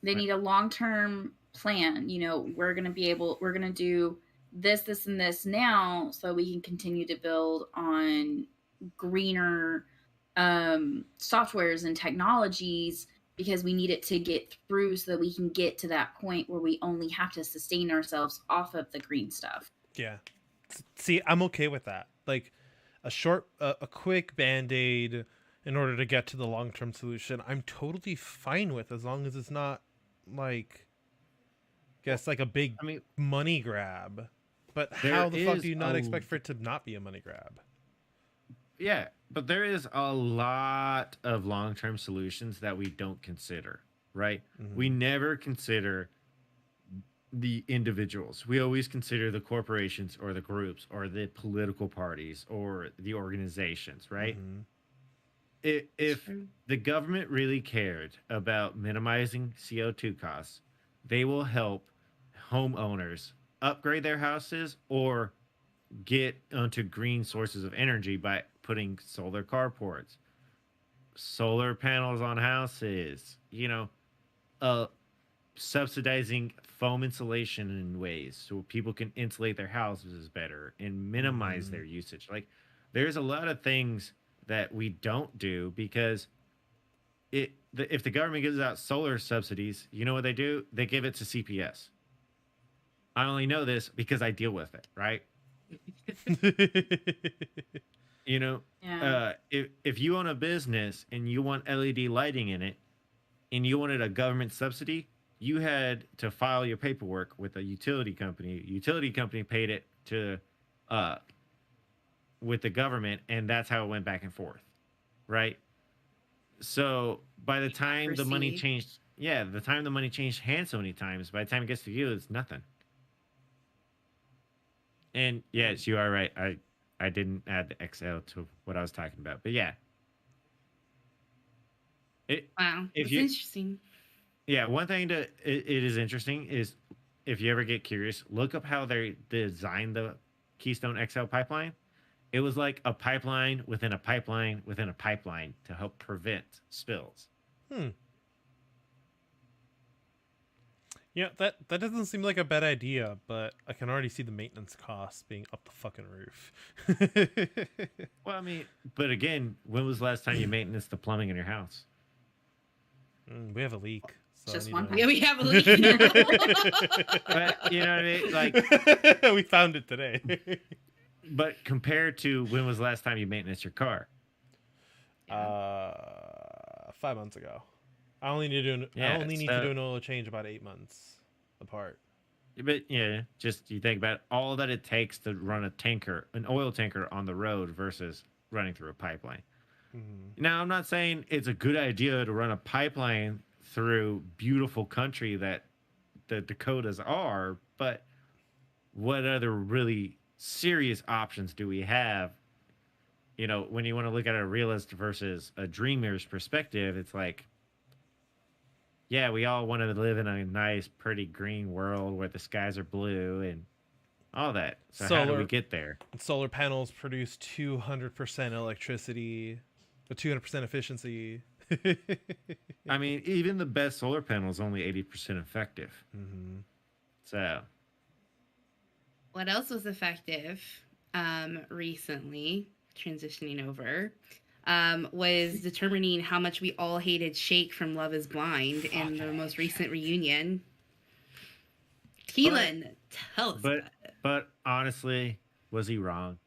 They need a long-term plan. We're going to do this, and this now so we can continue to build on greener softwares and technologies because we need it to get through so that we can get to that point where we only have to sustain ourselves off of the green stuff. Yeah. See, I'm okay with that. Like a quick Band-Aid in order to get to the long-term solution, I'm totally fine with, as long as it's not like, like a big money grab. But how the fuck do you not expect for it to not be a money grab? Yeah, but there is a lot of long-term solutions that we don't consider, right? Mm-hmm. We never consider the individuals. We always consider the corporations or the groups or the political parties or the organizations, right? Mm-hmm. If the government really cared about minimizing CO2 costs, they will help homeowners upgrade their houses or get onto green sources of energy by putting solar carports, solar panels on houses, subsidizing foam insulation in ways so people can insulate their houses better and minimize their usage. Like, there's a lot of things that we don't do because if the government gives out solar subsidies, you know what they do? They give it to CPS. I only know this because I deal with it, right? If you own a business and you want LED lighting in it and you wanted a government subsidy, you had to file your paperwork with a utility company. Utility company paid it to with the government, and that's how it went back and forth, right? So by the time the money changed, hands so many times, by the time it gets to you, it's nothing. And yes, you are right. I didn't add the XL to what I was talking about. But yeah. Wow, If that's you interesting. Yeah, one thing it is interesting is if you ever get curious, look up how they designed the Keystone XL pipeline. It was like a pipeline within a pipeline within a pipeline to help prevent spills. Hmm. Yeah, that doesn't seem like a bad idea, but I can already see the maintenance costs being up the fucking roof. Well, I mean, but again, when was the last time you maintenance the plumbing in your house? We have a leak. So Just I one need time. Yeah, we have a leak. But you know what I mean? Like, to... we found it today. but compared to when was the last time you maintenance your car? 5 months ago. I only need to do an oil change about 8 months apart. But yeah, just you think about all that it takes to run an oil tanker on the road versus running through a pipeline. Mhm. Now, I'm not saying it's a good idea to run a pipeline through beautiful country that the Dakotas are, but what other really serious options do we have? You know, when you want to look at a realist versus a dreamer's perspective, it's like, yeah, we all want to live in a nice, pretty green world where the skies are blue and all that. So how do we get there? Solar panels produce 200% electricity, with 200% efficiency. I mean, even the best solar panel is only 80% effective. Mm-hmm. So, What else was effective recently, transitioning over, was determining how much we all hated Shake from Love is Blind in the most recent reunion. Keelan, tell us about it. But honestly, was he wrong?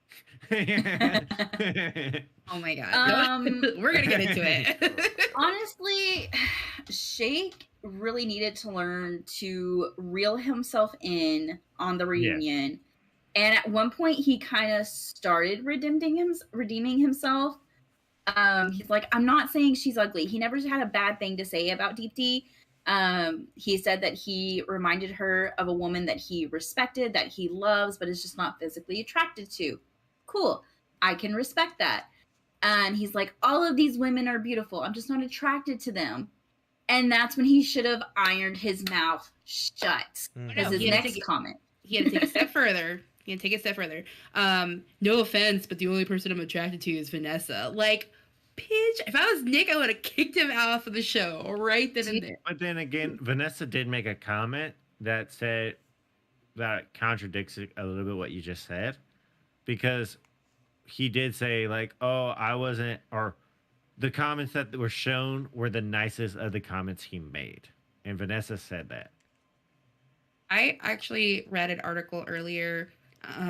Oh my god. We're going to get into it. Honestly, Shake really needed to learn to reel himself in on the reunion. Yeah. And at one point, he kind of started redeeming himself. He's like, I'm not saying she's ugly. He never had a bad thing to say about Deep D. He said that he reminded her of a woman that he respected, that he loves, but is just not physically attracted to. Cool. I can respect that. And he's like, all of these women are beautiful. I'm just not attracted to them. And that's when he should have ironed his mouth shut. Because his next comment. He had to take a step further. No offense, but the only person I'm attracted to is Vanessa. Like, bitch, if I was Nick, I would have kicked him off of the show right then and there. But then again, Vanessa did make a comment that contradicts a little bit what you just said. Because he did say, like, oh, I wasn't, or the comments that were shown were the nicest of the comments he made. And Vanessa said that. I actually read an article earlier.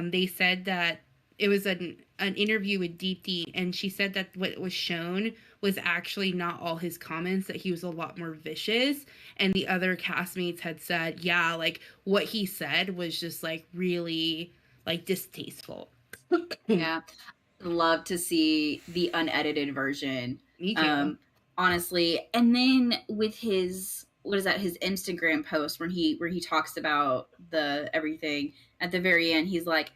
They said that it was an interview with Deep D, and she said that what was shown was actually not all his comments, that he was a lot more vicious. And the other castmates had said, yeah, like, what he said was just, like, really, like, distasteful. Yeah. Love to see the unedited version. Me too. Honestly. And then with his Instagram post where he talks about the everything at the very end, he's like,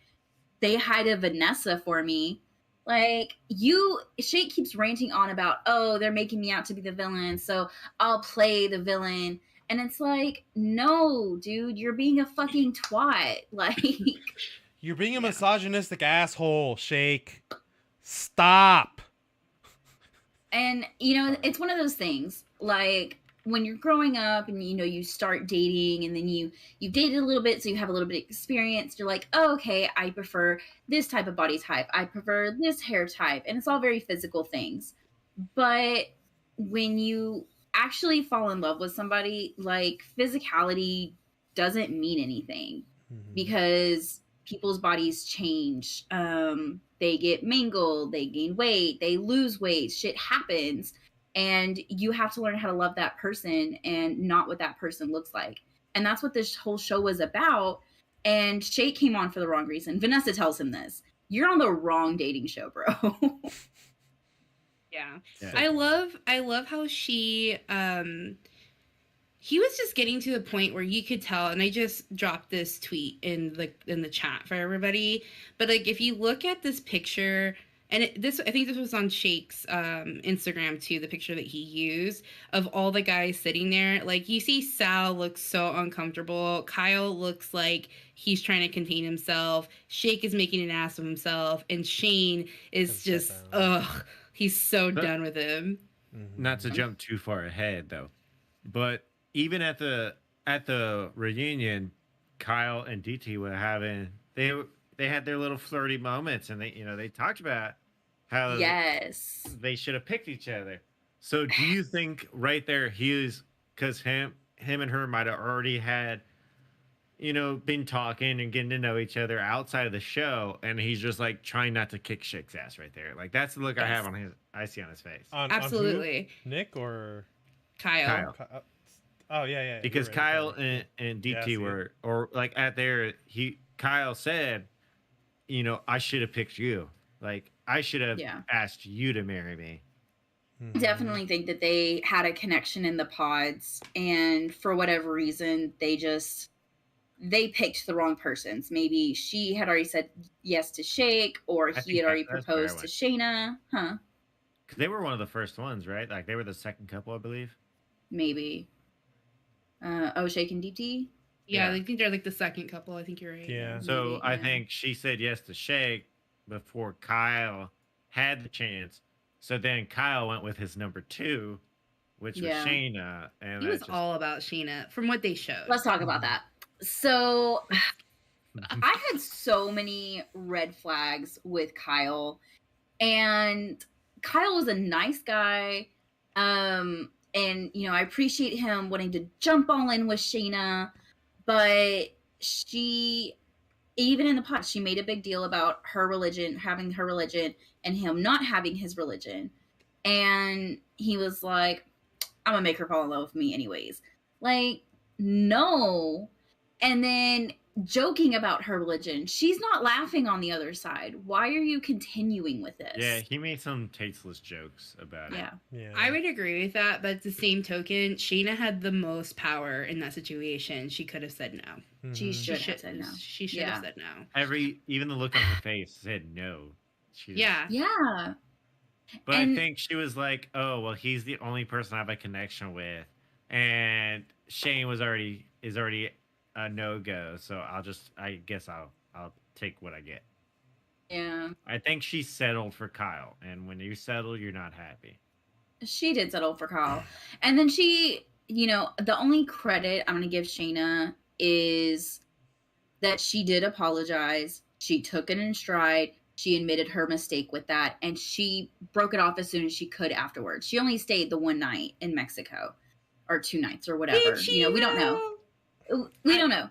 say hi to Vanessa for me. Like, Shake keeps ranting on about, oh, they're making me out to be the villain, so I'll play the villain. And it's like, no, dude, you're being a fucking twat. Like, you're being a misogynistic asshole, Shake. Stop. And, it's one of those things, like, when you're growing up and, you start dating and then you've dated a little bit, so you have a little bit of experience. You're like, oh, okay, I prefer this type of body type. I prefer this hair type. And it's all very physical things. But when you actually fall in love with somebody, like, physicality doesn't mean anything because people's bodies change. They get mangled, they gain weight, they lose weight, shit happens. And you have to learn how to love that person and not what that person looks like. And that's what this whole show was about. And Shake came on for the wrong reason. Vanessa tells him this. You're on the wrong dating show, bro. Yeah. I love how she he was just getting to the point where you could tell, and I just dropped this tweet in the chat for everybody. But like, if you look at this picture, and I think this was on Shake's Instagram too, the picture that he used of all the guys sitting there. Like, you see Sal looks so uncomfortable. Kyle looks like he's trying to contain himself. Shake is making an ass of himself, and Shane is just he's so done with him. Not to jump too far ahead though, but even at the reunion, Kyle and DT were having they had their little flirty moments, and they talked about how they should have picked each other. So do you think right there because him and her might have already had been talking and getting to know each other outside of the show, and he's just like trying not to kick Shake's ass right there. Like, that's the look I see on his face. Absolutely. On who? Nick or Kyle. Oh yeah. Because right, Kyle and DT were, or like Kyle said, I should have picked you. Like, I should have asked you to marry me. Definitely think that they had a connection in the pods, and for whatever reason, they picked the wrong persons. Maybe she had already said yes to Shake, or he had already proposed to Shayna. Huh? Because they were one of the first ones, right? Like, they were the second couple, I believe. Maybe. Shake and DT? Yeah, I think they're like the second couple. I think you're right. Yeah. So Maybe, I think she said yes to Shake before Kyle had the chance. So then Kyle went with his number 2, which was Shayna. And he was all about Shayna from what they showed. Let's talk about that. So I had so many red flags with Kyle, and Kyle was a nice guy. And I appreciate him wanting to jump all in with Shayna, but she, even in the pod, she made a big deal about her religion, having her religion, and him not having his religion. And he was like, I'm gonna make her fall in love with me anyways. Like, no. And then joking about her religion. She's not laughing on the other side. Why are you continuing with this? Yeah, he made some tasteless jokes about it. Yeah. I would agree with that, but at the same token, Shayna had the most power in that situation. She could have said no. Mm-hmm. She should have said no. She should have said no. Even the look on her face said no. Yeah. But I think she was like, oh, well, he's the only person I have a connection with. And Shane is already a no-go, so I guess I'll take what I get. Yeah. I think she settled for Kyle, and when you settle, you're not happy. She did settle for Kyle. And then she, the only credit I'm going to give Shayna is that she did apologize. She took it in stride. She admitted her mistake with that, and she broke it off as soon as she could afterwards. She only stayed the one night in Mexico, or 2 nights, or whatever. We don't know. We don't know.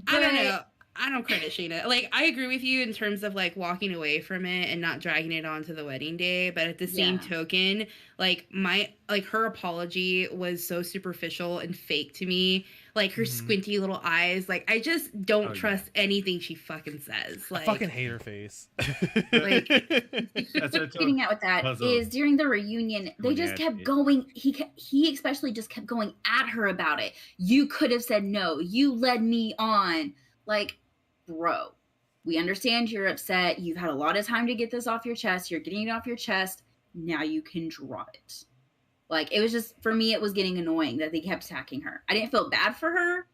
I don't know. I don't credit Shayna. Like, I agree with you in terms of like walking away from it and not dragging it on to the wedding day. But at the same token, like her apology was so superficial and fake to me. Like her squinty little eyes. Like, I just don't trust anything she fucking says. Like, I fucking hate her face. Like, that's what getting at with that is during the reunion, they just kept going. He especially just kept going at her about it. You could have said no. You led me on. Like, bro, we understand you're upset. You've had a lot of time to get this off your chest. You're getting it off your chest. Now you can drop it. Like, it was just, for me, it was getting annoying that they kept attacking her. I didn't feel bad for her.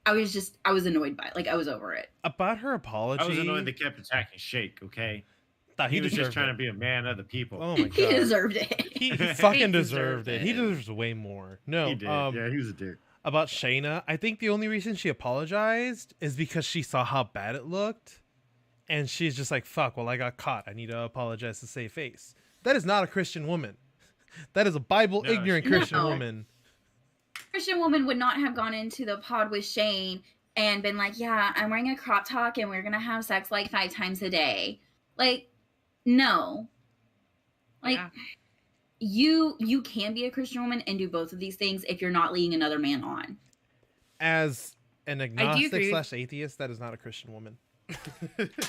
I was annoyed by it. Like, I was over it. About her apology. I was annoyed they kept attacking Shake, okay? He was just trying to be a man of the people. Oh my god. He deserved it. He fucking deserved it. He deserves way more. No. He did. Yeah, he was a dick. About Shayna, I think the only reason she apologized is because she saw how bad it looked. And she's just like, fuck, well, I got caught. I need to apologize to save face. That is not a Christian woman. That is a Bible-ignorant Christian woman. Christian woman would not have gone into the pod with Shane and been like, yeah, I'm wearing a crop top and we're going to have sex like 5 times a day. Like, no. Like, you can be a Christian woman and do both of these things if you're not leading another man on. As an agnostic / atheist, that is not a Christian woman.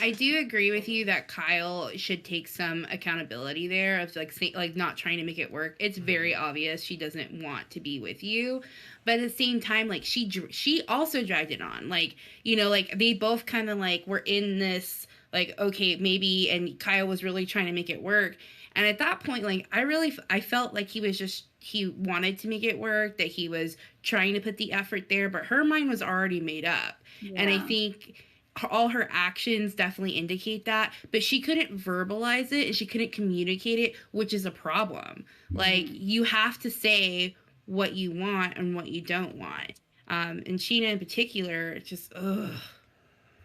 I do agree with you that Kyle should take some accountability there of like not trying to make it work. It's very obvious she doesn't want to be with you, but at the same time, like she also dragged it on. Like, you know, like they both kind of like were in this like, okay, maybe, and Kyle was really trying to make it work. And at that point, like I felt like he wanted to make it work, that he was trying to put the effort there, but her mind was already made up. And I think all her actions definitely indicate that, but she couldn't verbalize it and she couldn't communicate it, which is a problem. Like, you have to say what you want and what you don't want. And Sheena in particular, just ugh.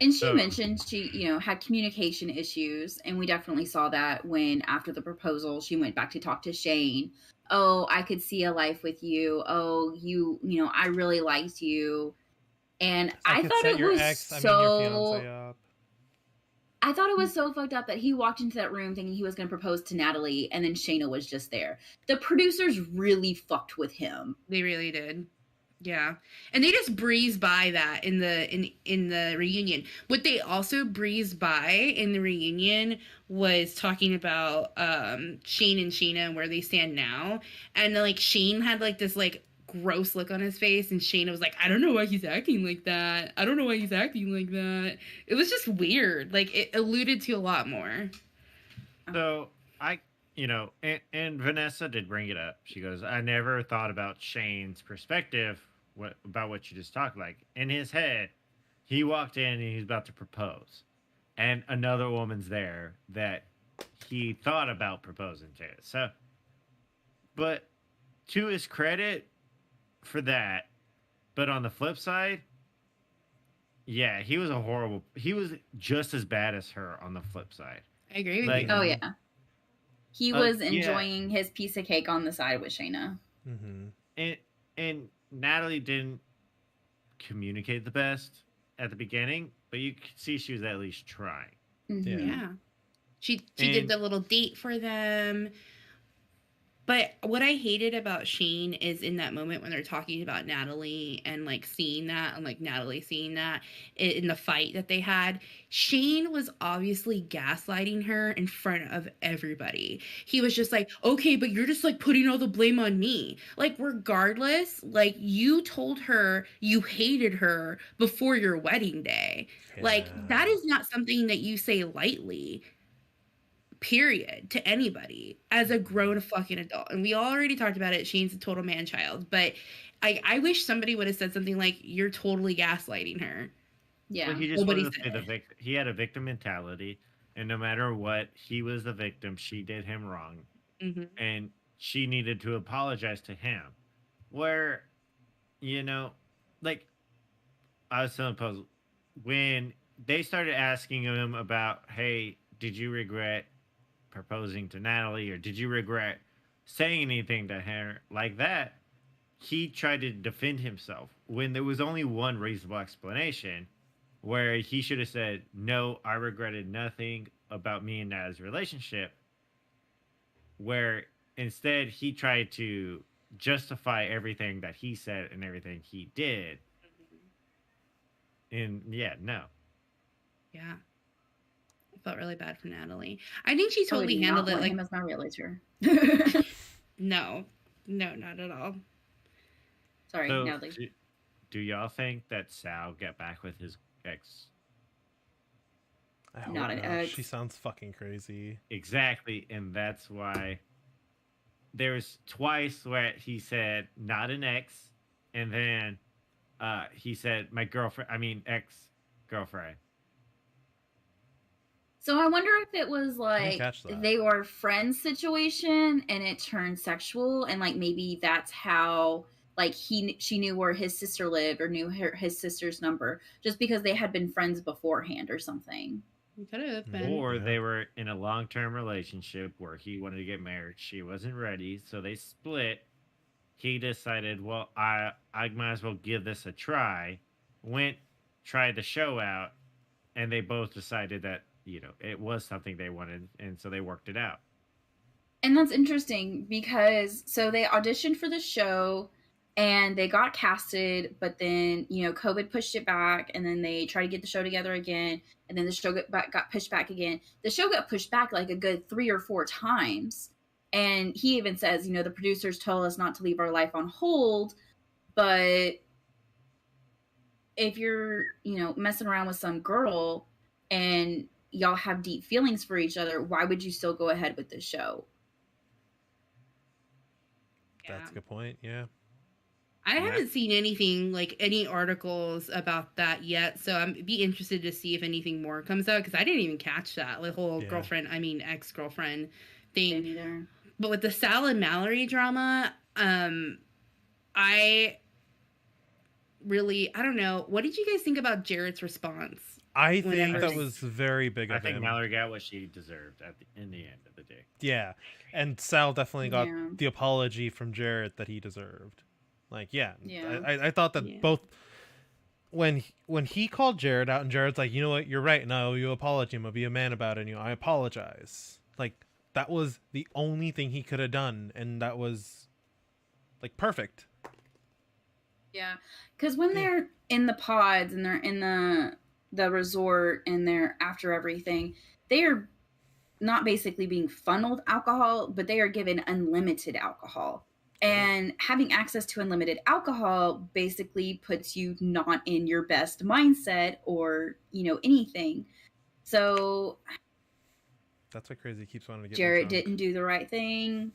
And she mentioned she, you know, had communication issues, and we definitely saw that when after the proposal she went back to talk to Shane. Oh, I could see a life with you. Oh, you know, I really liked you. And I thought it was I thought it was so fucked up that he walked into that room thinking he was going to propose to Natalie, and then Shayna was just there. The producers really fucked with him. They really did. Yeah. And they just breezed by that in the reunion. What they also breezed by in the reunion was talking about Shane and Sheena and where they stand now. And like Shane had like this like gross look on his face, and Shayna was like, I don't know why he's acting like that. I don't know why he's acting like that. It was just weird. Like, it alluded to a lot more. So you know, and Vanessa did bring it up. She goes, I never thought about Shane's perspective about what you just talked. Like, in his head, he walked in and he's about to propose, and another woman's there that he thought about proposing to. So, but to his credit for that, but on the flip side, yeah, he was just as bad as her on the flip side. I agree with Like, you. Oh yeah, he was enjoying his piece of cake on the side with Shayna. And Natalie didn't communicate the best at the beginning, but you could see she was at least trying. Yeah. She did the little date for them. But what I hated about Shane is in that moment when they're talking about Natalie and like seeing that, and like Natalie seeing that in the fight that they had, Shane was obviously gaslighting her in front of everybody. He was just like, okay, but you're just like putting all the blame on me. Like, regardless, like, you told her you hated her before your wedding day. Yeah. Like, that is not something that you say lightly. Period, to anybody as a grown fucking adult. And we already talked about it. Shane's a total man child, but I wish somebody would have said something like, you're totally gaslighting her. Yeah. Well, he just wanted to say the victim. He had a victim mentality, and no matter what, he was the victim. She did him wrong, and she needed to apologize to him. Where, you know, like, I was telling Puzzle, when they started asking him about, hey, did you regret proposing to Natalie, or did you regret saying anything to her like that? He tried to defend himself when there was only one reasonable explanation, where he should have said, no, I regretted nothing about me and Natalie's relationship, where instead he tried to justify everything that he said and everything he did. And yeah. I felt really bad for Natalie. I think she totally handled it like him as my realtor. No, not at all. Sorry, so, Natalie. Do y'all think that Sal get back with his ex? I hope not an ex. She sounds fucking crazy. Exactly, and that's why there's twice where he said not an ex, and then he said my girlfriend. I mean ex-girlfriend. So I wonder if it was like they were friends situation and it turned sexual, and like maybe that's how like she knew where his sister lived or knew his sister's number just because they had been friends beforehand or something. Could have been. Or they were in a long-term relationship where he wanted to get married, she wasn't ready, so they split. He decided, well, I might as well give this a try. Tried the show out, and they both decided that, you know, it was something they wanted, and so they worked it out. And that's interesting because so they auditioned for the show, and they got casted, but then, you know, COVID pushed it back, and then they tried to get the show together again, and then the show got pushed back again. The show got pushed back like a good 3 or 4 times. And he even says, you know, the producers told us not to leave our life on hold, but if you're, you know, messing around with some girl and y'all have deep feelings for each other, why would you still go ahead with the show? That's a good point. Yeah. I haven't seen anything, like any articles about that yet, so I'm be interested to see if anything more comes out, because I didn't even catch that, the whole ex-girlfriend thing. Either. But with the Sal and Mallory drama, I don't know. What did you guys think about Jared's response? I think that was very big of him. I think Mallory got what she deserved in the end of the day. Yeah, and Sal definitely got the apology from Jared that he deserved. Like, I thought that both when he called Jared out and Jared's like, you know what, you're right, and I owe you an apology. I'm gonna be a man about it. And, you know, I apologize. Like, that was the only thing he could have done, and that was like perfect. Yeah, because when they're in the pods and they're in the resort and they're after everything, they are not basically being funneled alcohol, but they are given unlimited alcohol. And having access to unlimited alcohol basically puts you not in your best mindset or, you know, anything. So that's what Crazy keeps wanting to get. Jared didn't do the right thing,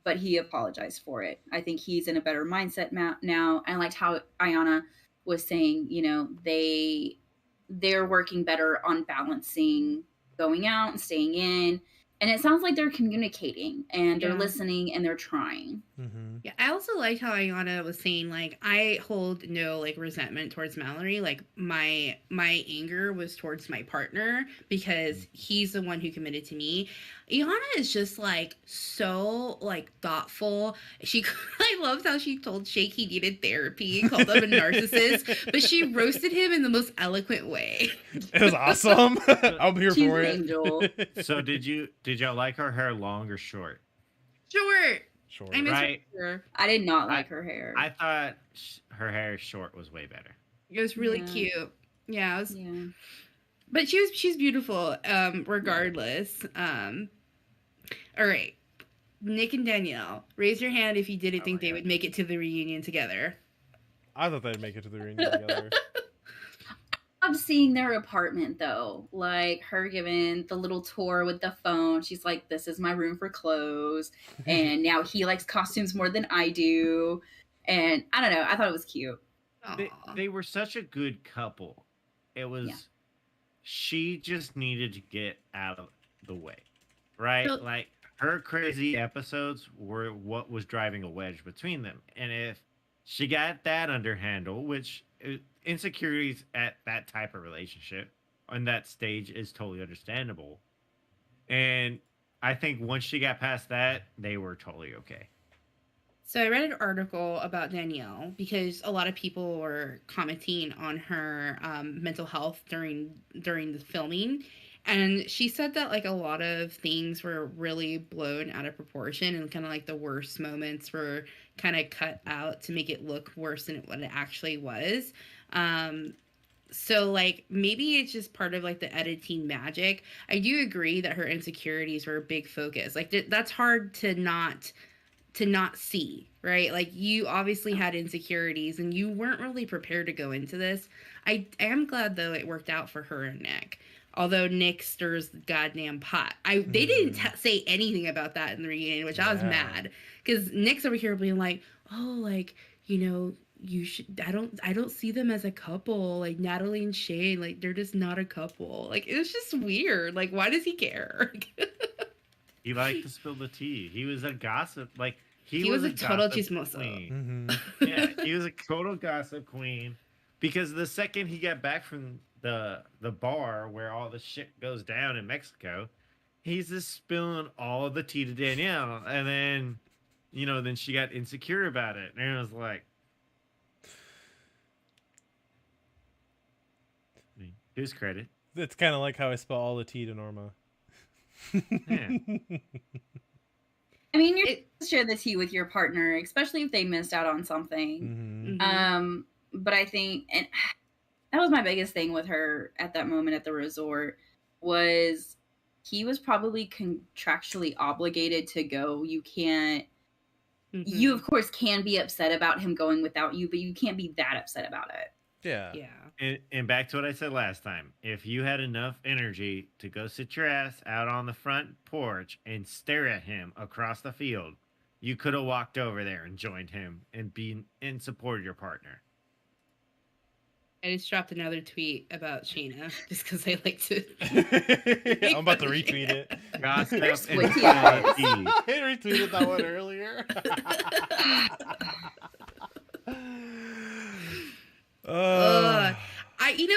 but he apologized for it. I think he's in a better mindset now. I liked how Ayana was saying, you know, they're working better on balancing going out and staying in. And it sounds like they're communicating and they're listening and they're trying. Mm-hmm. Yeah, I also like how Ayana was saying, like, I hold no, like, resentment towards Mallory. Like, my anger was towards my partner because he's the one who committed to me. Ayana is just, like, so, like, thoughtful. I loved how she told Shake he needed therapy, called him a narcissist, but she roasted him in the most eloquent way. It was awesome. I'm here for it. Angel. So did y'all like her hair long or short? Short. I miss Right. her. I did not like her hair. I thought her hair short was way better. It was really cute. Yeah, but she's beautiful, regardless. All right. Nick and Danielle, raise your hand if you didn't think they would make it to the reunion together. I thought they'd make it to the reunion together. I'm seeing their apartment though, like her giving the little tour with the phone. She's like, this is my room for clothes. And now he likes costumes more than I do. And I don't know, I thought it was cute. They were such a good couple. It was, she just needed to get out of the way, right? So, like her crazy episodes were what was driving a wedge between them. And if she got that under handle, which insecurities at that type of relationship on that stage is totally understandable. And I think once she got past that, they were totally okay. So I read an article about Danielle because a lot of people were commenting on her mental health during the filming. And she said that, like, a lot of things were really blown out of proportion and kind of like the worst moments were kind of cut out to make it look worse than what it actually was. So, like, maybe it's just part of, like, the editing magic. I do agree that her insecurities were a big focus. Like, that's hard to not see, right? Like, you obviously had insecurities and you weren't really prepared to go into this. I am glad, though, it worked out for her and Nick. Although Nick stirs the goddamn pot. They didn't say anything about that in the reunion, which I was mad. Because Nick's over here being like, oh, like, you know, you should, I don't see them as a couple. Like, Natalie and Shane, like, they're just not a couple. Like, it was just weird. Like, why does he care? He liked to spill the tea. He was a gossip. Like, he was a total chismoso. Yeah, he was a total gossip queen. Because the second he got back from the bar where all the shit goes down in Mexico, he's just spilling all the tea to Danielle. And then, you know, then she got insecure about it. And it was like, whose credit? It's kind of like how I spill all the tea to Norma. Yeah. I mean, you're It- supposed to share the tea with your partner, especially if they missed out on something. Mhm. But I think, and that was my biggest thing with her at that moment at the resort, was he was probably contractually obligated to go. You can't. You of course can be upset about him going without you, but you can't be that upset about it. Yeah. Yeah. And back to what I said last time. If you had enough energy to go sit your ass out on the front porch and stare at him across the field, you could have walked over there and joined him and been in support of your partner. I just dropped another tweet about Shayna just because I like to. I'm about to retweet it. Gossip They're and squinty tea. I retweeted that one earlier.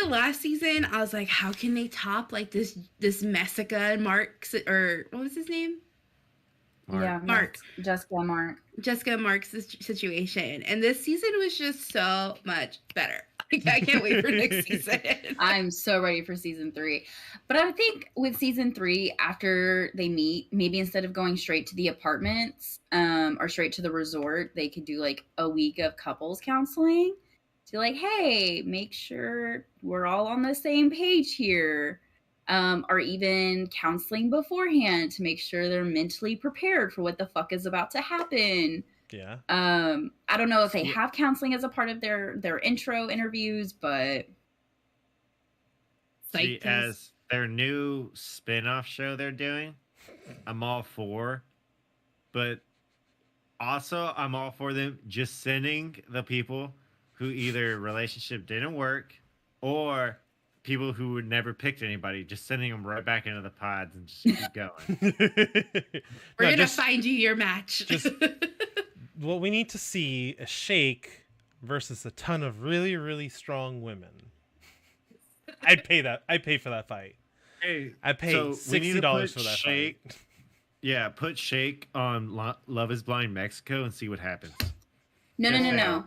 Last season I was like, how can they top like this Messica and Mark's, or what was his name? Yeah, Mark. Jessica Mark. Jessica and Mark's situation. And this season was just so much better. Like, I can't wait for next season. I'm so ready for season 3. But I think with season 3, after they meet, maybe instead of going straight to the apartments or straight to the resort, they could do like a week of couples counseling to like, hey, make sure we're all on the same page here. Or even counseling beforehand to make sure they're mentally prepared for what the fuck is about to happen. Yeah. I don't know if they have counseling as a part of their intro interviews, but See, as their new spin-off show they're doing, I'm all for. But also, I'm all for them just sending the people who either relationship didn't work or people who would never picked anybody, just sending them right back into the pods and just keep going. We're gonna find you your match. What we need to see is Shake versus a ton of really, really strong women. I'd pay that. I'd pay for that fight. Hey, I'd pay so we need to $60 put for that Shake. fight. Yeah, put Shake on Love Is Blind Mexico and see what happens. no.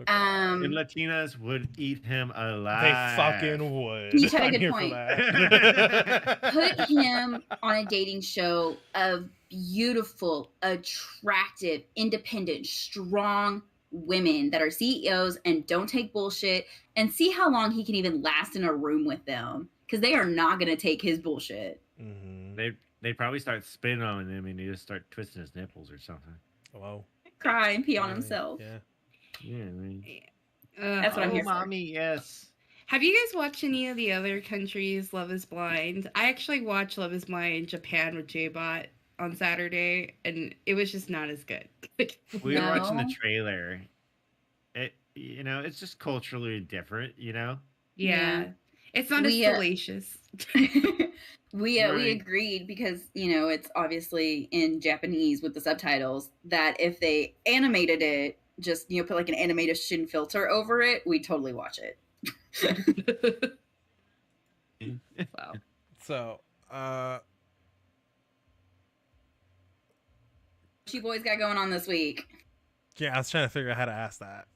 Okay. And Latinas would eat him They alive. fucking would. You had a I'm good here for point. that. Put him on a dating show of beautiful, attractive, independent, strong women that are CEOs and don't take bullshit, and see how long he can even last in a room with them, because they are not going to take his bullshit. Mm-hmm. They probably start spitting on him and he just start twisting his nipples or something. Wow. Cry and pee on himself. Yeah. Yeah, I mean, That's what I'm oh, here for. mommy, yes. Have you guys watched any of the other countries' Love Is Blind? I actually watched Love Is Blind Japan with J-Bot on Saturday, and it was just not as good. We were watching the No. trailer. It's just culturally different, Yeah. Yeah. It's not We, as salacious. we Right. agreed because it's obviously in Japanese with the subtitles, that if they animated it, just put like an animation filter over it, we totally watch it. Wow. So, What you boys got going on this week? yeah, I was trying to figure out how to ask that.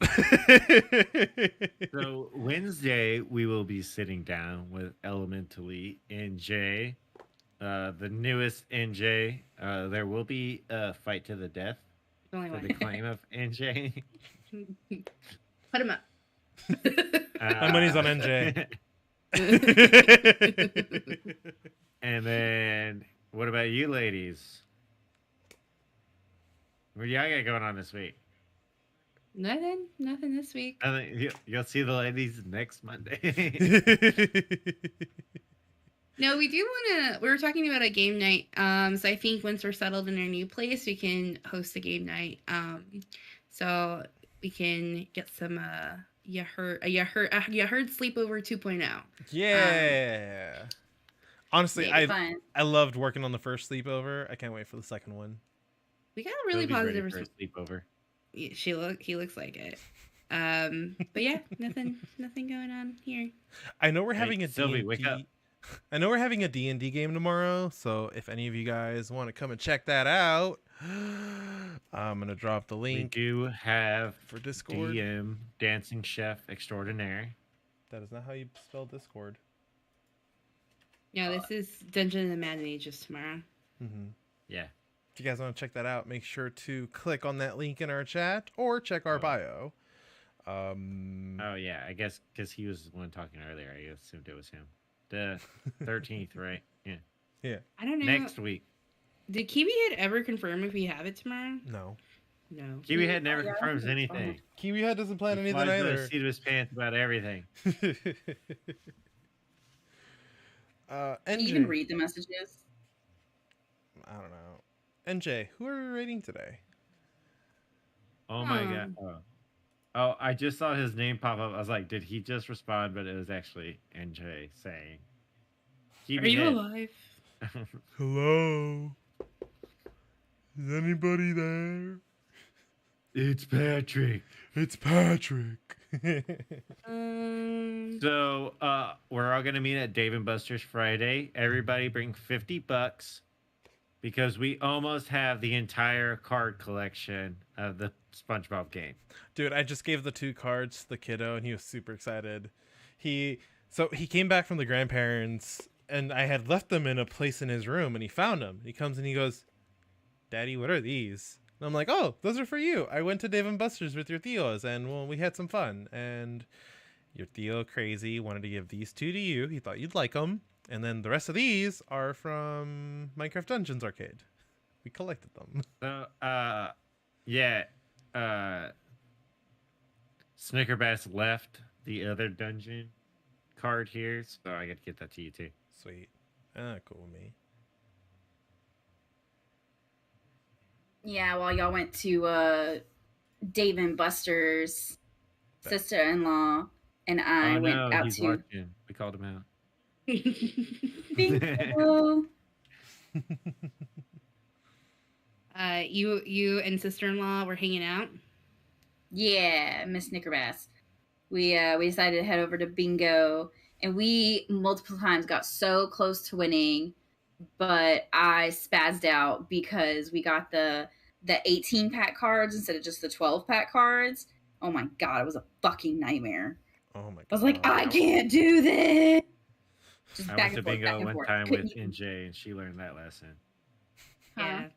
So Wednesday we will be sitting down with Elementally NJ, the newest NJ. There will be a fight to the death Only for the one. claim of NJ. Put him up. My money's on NJ. And then, what about you, ladies? What do y'all got going on this week? Nothing this week. I think you'll see the ladies next Monday. No, we do want to. We were talking about a game night. So I think once we're settled in our new place, we can host a game night. So we can get some you heard sleepover 2.0. Yeah. Honestly, Make it fun. I loved working on the first sleepover. I can't wait for the second one. We got a really Nobody's ready positive for a response. sleepover. He looks like it. But yeah, nothing going on here. I know we're Hey, having a Sylvie, D&D. wake up. I know we're having a D&D game tomorrow, so if any of you guys want to come and check that out, I'm gonna drop the We link do have for Discord. DM Dancing Chef Extraordinaire. That is not how you spell Discord. Yeah, this is Dungeons and Mad Mages tomorrow. Mm-hmm. Yeah. If you guys want to check that out, make sure to click on that link in our chat or check our bio. Oh yeah, I guess because he was the one talking earlier. I assumed it was him. The 13th, right? Yeah. Yeah. I don't know. Next week. Did Kiwi Head ever confirm if we have it tomorrow? No. No. Kiwi Head never Yeah, confirms that's anything. fine. Kiwi Head doesn't plan He anything flies by the either. seat of his pants about everything. NJ. You can read the messages. I don't know. NJ, who are we rating today? Oh my god. Oh, I just saw his name pop up. I was like, did he just respond? But it was actually NJ saying. Are you alive? Hello? Is anybody there? It's Patrick. It's Patrick. So, we're all gonna meet at Dave & Buster's Friday. Everybody bring $50 because we almost have the entire card collection of the SpongeBob game. Dude, I just gave the 2 cards to the kiddo and he was super excited. He came back from the grandparents and I had left them in a place in his room and he found them. He comes and he goes, "Daddy, what are these?" And I'm like, "Oh, those are for you. I went to Dave & Buster's with your Theos and well, we had some fun. And your Theo crazy wanted to give these 2 to you. He thought you'd like them. And then the rest of these are from Minecraft Dungeons Arcade. We collected them." Yeah. Snickerbass left the other dungeon card here, so I got to get that to you too. Sweet. Cool with me. Yeah, while y'all went to Dave & Buster's sister-in-law, and I went out he's to watching. We called him out. Bingo. You and sister-in-law were hanging out. Yeah, Miss Snickerbass. We decided to head over to Bingo, and we multiple times got so close to winning, but I spazzed out because we got the 18-pack cards instead of just the 12-pack cards. Oh my god, it was a fucking nightmare. Oh my god. I was like, I can't do this. Just I back went to and forth, bingo back and one forth. time Couldn't with even- NJ, and she learned that lesson. Yeah.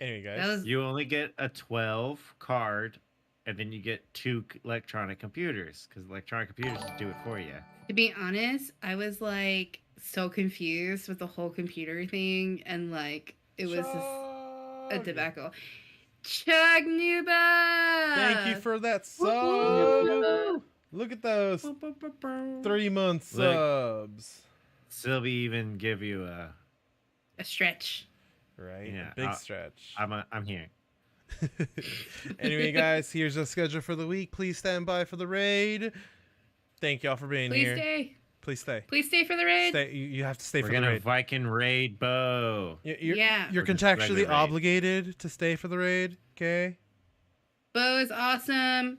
Anyway, guys. That was You only get a 12 card, and then you get 2 electronic computers, because electronic computers just do it for you. To be honest, I was like so confused with the whole computer thing, and like it was just a debacle. Chug Nuba! Thank you for that sub. Woo! Look at those 3-month subs. Sylvie even give you a stretch. Right? Yeah, A big stretch. I'm here. Anyway, guys, here's the schedule for the week. Please stand by for the raid. Thank y'all for being Please here. stay. Please stay. Please stay for the raid. Stay. You have to stay We're for the gonna raid. Viking raid Bo. You're Yeah. You're Or just contractually regular raid. obligated to stay for the raid. Okay. Bo is awesome.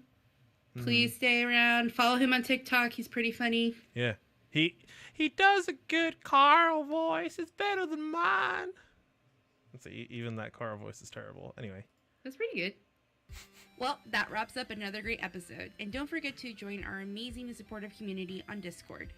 Mm-hmm. Please stay around. Follow him on TikTok. He's pretty funny. Yeah. He does a good Carl voice. It's better than mine. Let's see. Even that Carl voice is terrible. Anyway. That's pretty good. Well, that wraps up another great episode. And don't forget to join our amazing and supportive community on Discord.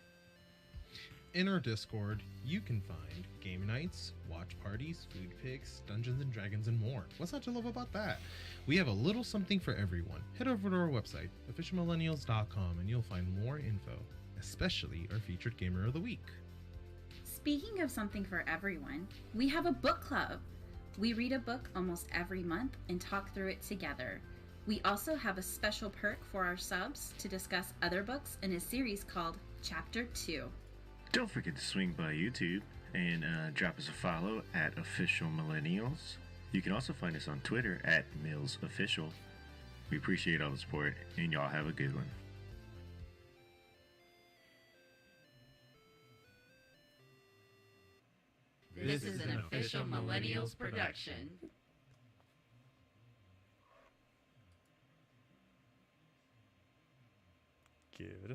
In our Discord, you can find game nights, watch parties, food pics, Dungeons and Dragons, and more. What's not to love about that? We have a little something for everyone. Head over to our website, officialmillennials.com, and you'll find more info, especially our featured gamer of the week. Speaking of something for everyone, we have a book club. We read a book almost every month and talk through it together. We also have a special perk for our subs to discuss other books in a series called Chapter 2. Don't forget to swing by YouTube and drop us a follow at Official Millennials. You can also find us on Twitter at MillsOfficial. We appreciate all the support, and y'all have a good one. This is an Official Millennials production. Give it a